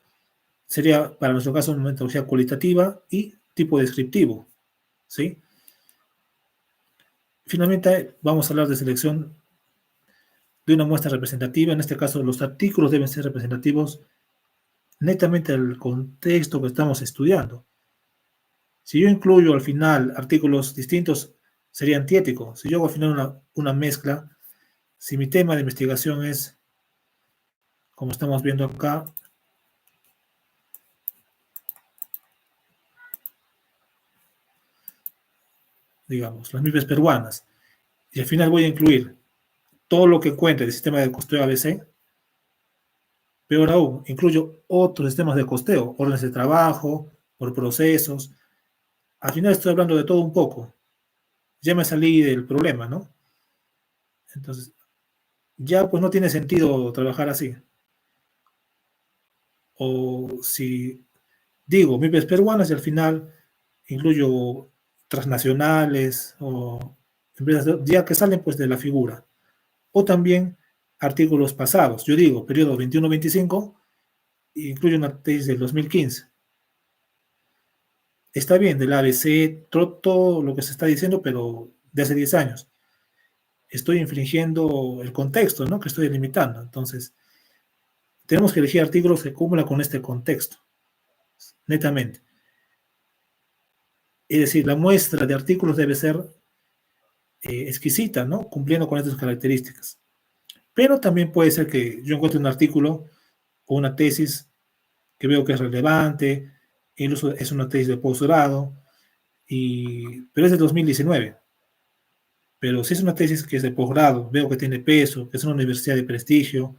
sería para nuestro caso una metodología cualitativa y tipo descriptivo, ¿sí? Finalmente vamos a hablar de selección de una muestra representativa. En este caso los artículos deben ser representativos netamente del contexto que estamos estudiando. Si yo incluyo al final artículos distintos, sería antiético. Si yo hago al final una mezcla, si mi tema de investigación es, como estamos viendo acá, digamos, las MIPES peruanas, y al final voy a incluir todo lo que encuentre del sistema de costeo ABC, peor aún, incluyo otros sistemas de costeo, órdenes de trabajo, por procesos. Al final estoy hablando de todo un poco. Ya me salí del problema, ¿no? Entonces, ya pues no tiene sentido trabajar así. O si digo MIPES peruanas y al final incluyo transnacionales o empresas ya que salen pues de la figura. O también artículos pasados. Yo digo periodo 21-25 e incluyo una tesis del 2015. Está bien, del ABC, todo lo que se está diciendo, pero de hace 10 años. Estoy infringiendo el contexto, ¿no? Que estoy limitando. Entonces, tenemos que elegir artículos que cumplan con este contexto, netamente. Es decir, la muestra de artículos debe ser exquisita, ¿no? Cumpliendo con estas características. Pero también puede ser que yo encuentre un artículo o una tesis que veo que es relevante, incluso es una tesis de posgrado, pero es de 2019. Pero si es una tesis que es de posgrado, veo que tiene peso, que es una universidad de prestigio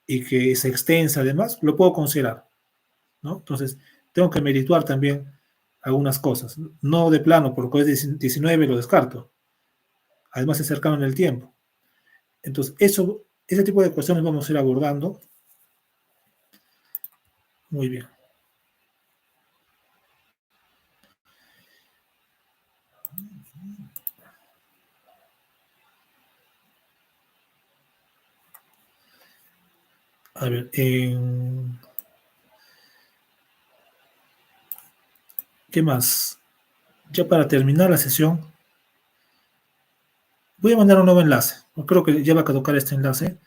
y que es extensa además, lo puedo considerar, ¿no? Entonces, tengo que merituar también algunas cosas. No de plano, porque es 19 lo descarto. Además es cercano en el tiempo. Entonces, ese tipo de cuestiones vamos a ir abordando. Muy bien. A ver, ¿qué más? Ya para terminar la sesión, voy a mandar un nuevo enlace. Creo que ya va a caducar este enlace.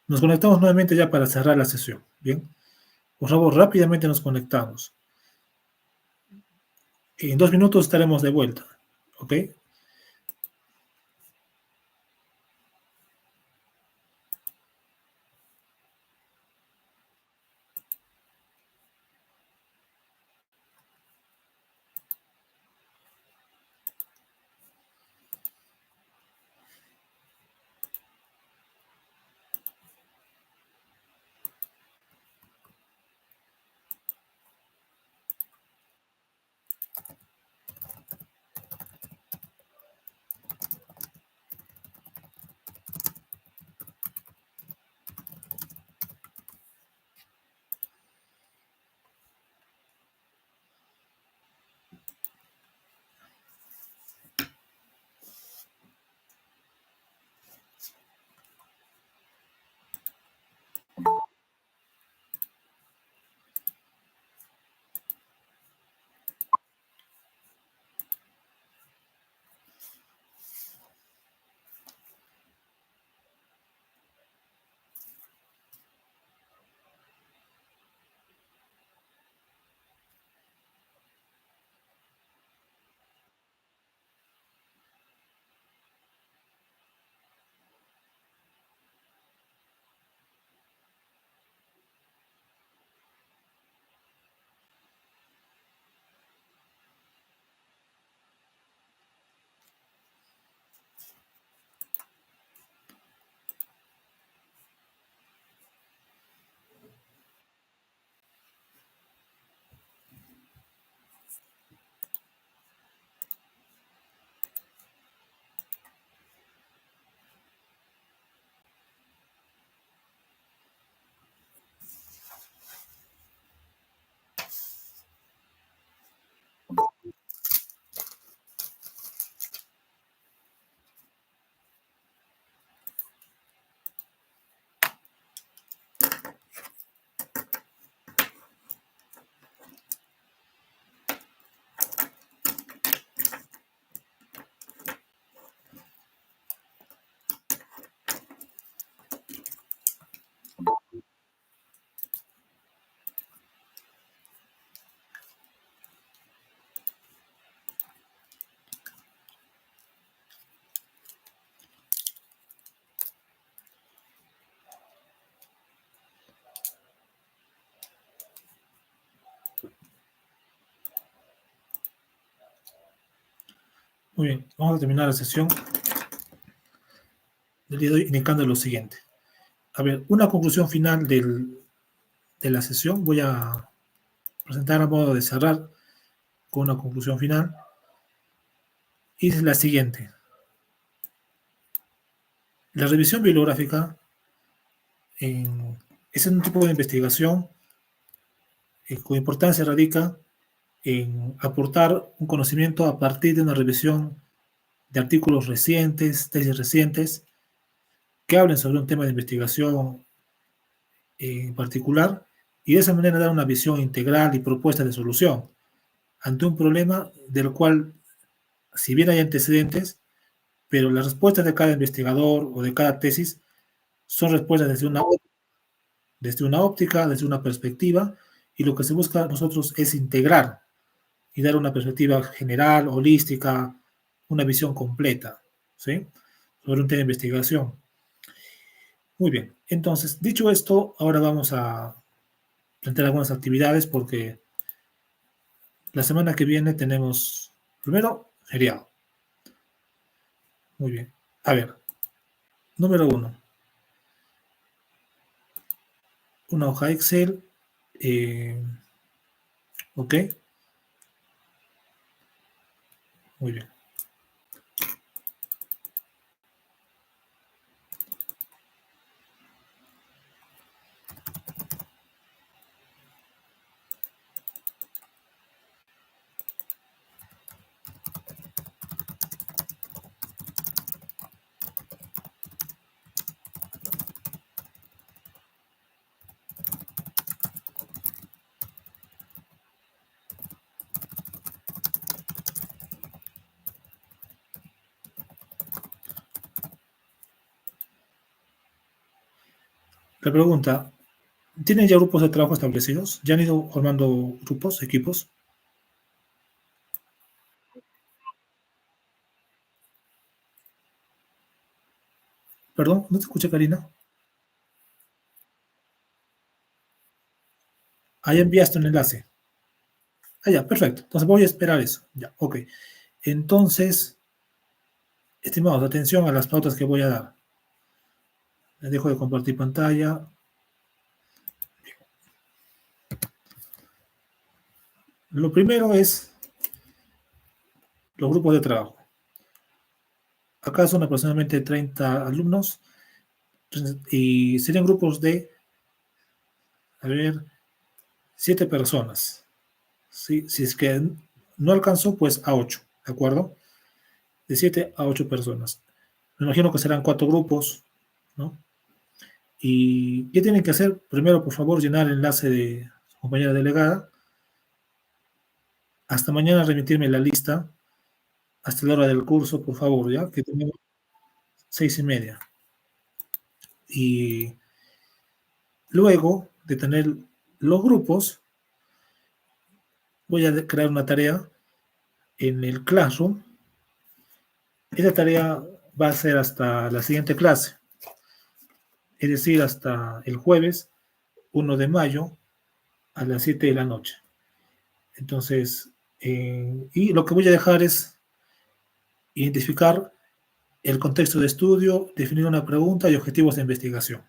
Nos conectamos nuevamente ya para cerrar la sesión. Bien. Por favor, rápidamente nos conectamos. En 2 minutos estaremos de vuelta. ¿Ok? Muy bien, vamos a terminar la sesión del día de hoy indicando lo siguiente. A ver, una conclusión final de la sesión. Voy a presentar a modo de cerrar con una conclusión final. Y es la siguiente. La revisión bibliográfica es un tipo de investigación cuya importancia radica en aportar un conocimiento a partir de una revisión de artículos recientes, tesis recientes, que hablen sobre un tema de investigación en particular, y de esa manera dar una visión integral y propuesta de solución ante un problema del cual, si bien hay antecedentes, pero las respuestas de cada investigador o de cada tesis son respuestas desde una óptica, desde una perspectiva, y lo que se busca nosotros es integrar y dar una perspectiva general, holística, una visión completa, ¿sí? Sobre un tema de investigación. Muy bien, entonces, dicho esto, ahora vamos a plantear algunas actividades porque la semana que viene tenemos, primero, feriado. Muy bien. A ver, número uno, una hoja Excel, ¿ok? Muy bien. La pregunta, ¿tienen ya grupos de trabajo establecidos? ¿Ya han ido formando grupos, equipos? Perdón, no te escuché, Karina. Ahí enviaste un enlace. Ah, ya, perfecto. Entonces voy a esperar eso. Ya, ok. Entonces, estimados, atención a las pautas que voy a dar. Les dejo de compartir pantalla. Lo primero es los grupos de trabajo. Acá son aproximadamente 30 alumnos y serían grupos de, a ver, 7 personas. ¿Sí? Si es que no alcanzó, pues a 8, ¿de acuerdo? De 7 a 8 personas. Me imagino que serán 4 grupos, ¿no? ¿Y qué tienen que hacer? Primero, por favor, llenar el enlace de su compañera delegada. Hasta mañana remitirme la lista, hasta la hora del curso, por favor, ¿ya? Que tenemos 6:30. Y luego de tener los grupos, voy a crear una tarea en el Classroom. Esa tarea va a ser hasta la siguiente clase, es decir, hasta el jueves 1 de mayo a las 7 de la noche. Entonces, y lo que voy a dejar es identificar el contexto de estudio, definir una pregunta y objetivos de investigación.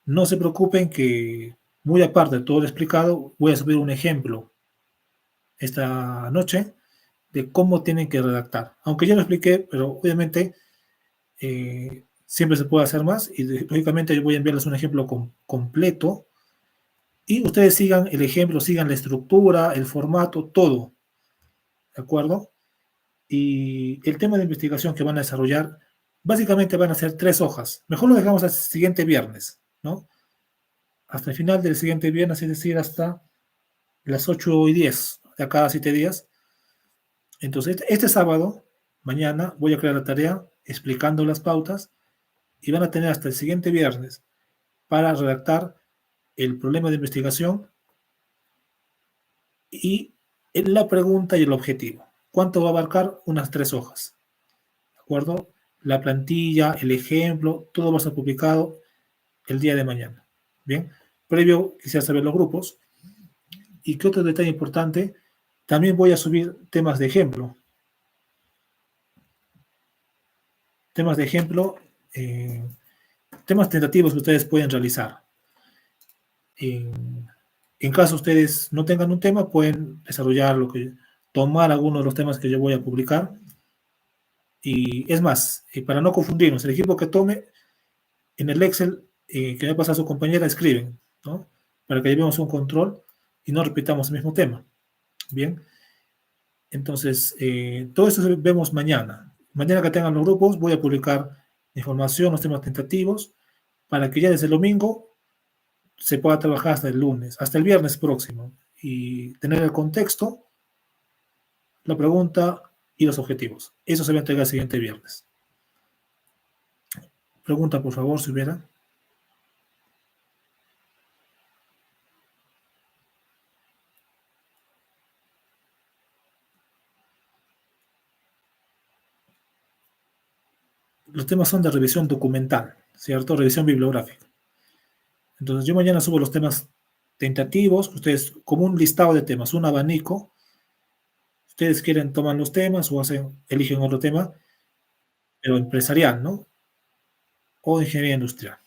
No se preocupen que, muy aparte de todo lo explicado, voy a subir un ejemplo esta noche de cómo tienen que redactar. Aunque ya lo expliqué, pero obviamente siempre se puede hacer más y lógicamente yo voy a enviarles un ejemplo completo y ustedes sigan el ejemplo, sigan la estructura, el formato, todo, ¿de acuerdo? Y el tema de investigación que van a desarrollar, básicamente van a ser 3 hojas. Mejor lo dejamos hasta el siguiente viernes, ¿no? Hasta el final del siguiente viernes, es decir, hasta las 8:10 de cada 7 días. Entonces, este sábado, mañana, voy a crear la tarea explicando las pautas y van a tener hasta el siguiente viernes para redactar el problema de investigación y la pregunta y el objetivo. ¿Cuánto va a abarcar? Unas 3 hojas. ¿De acuerdo? La plantilla, el ejemplo, todo va a ser publicado el día de mañana. Bien, previo quisiera saber los grupos. Y qué otro detalle importante, también voy a subir temas de ejemplo. temas de ejemplo, temas tentativos que ustedes pueden realizar. En caso ustedes no tengan un tema, pueden desarrollar tomar algunos de los temas que yo voy a publicar. Y es más, para no confundirnos, el equipo que tome en el Excel que me pasa a su compañera, escriben, ¿no? Para que llevemos un control y no repitamos el mismo tema. Bien, entonces, todo esto vemos mañana. Mañana que tengan los grupos, voy a publicar información, los temas tentativos, para que ya desde el domingo se pueda trabajar hasta el lunes, hasta el viernes próximo, y tener el contexto, la pregunta y los objetivos. Eso se va a entregar el siguiente viernes. Pregunta, por favor, si hubiera. Los temas son de revisión documental, ¿cierto? Revisión bibliográfica. Entonces, yo mañana subo los temas tentativos, ustedes, como un listado de temas, un abanico. Ustedes quieren tomar los temas o eligen otro tema, pero empresarial, ¿no? O de ingeniería industrial.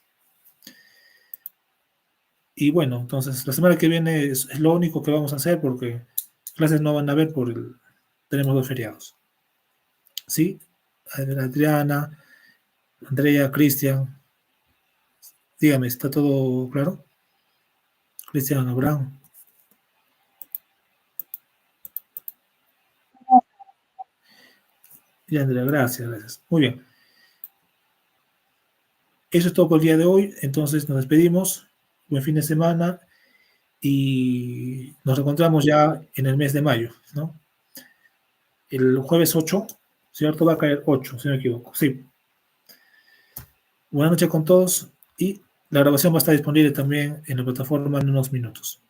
Y bueno, entonces, la semana que viene es lo único que vamos a hacer porque clases no van a haber tenemos 2 feriados. ¿Sí? Adriana, Andrea, Cristian. Dígame, ¿está todo claro? Cristian, Abraham. Y Andrea, gracias. Muy bien. Eso es todo por el día de hoy. Entonces nos despedimos. Buen fin de semana. Y nos encontramos ya en el mes de mayo, ¿no? El jueves 8, ¿cierto? Va a caer 8, si no me equivoco. Sí. Buenas noches con todos y la grabación va a estar disponible también en la plataforma en unos minutos.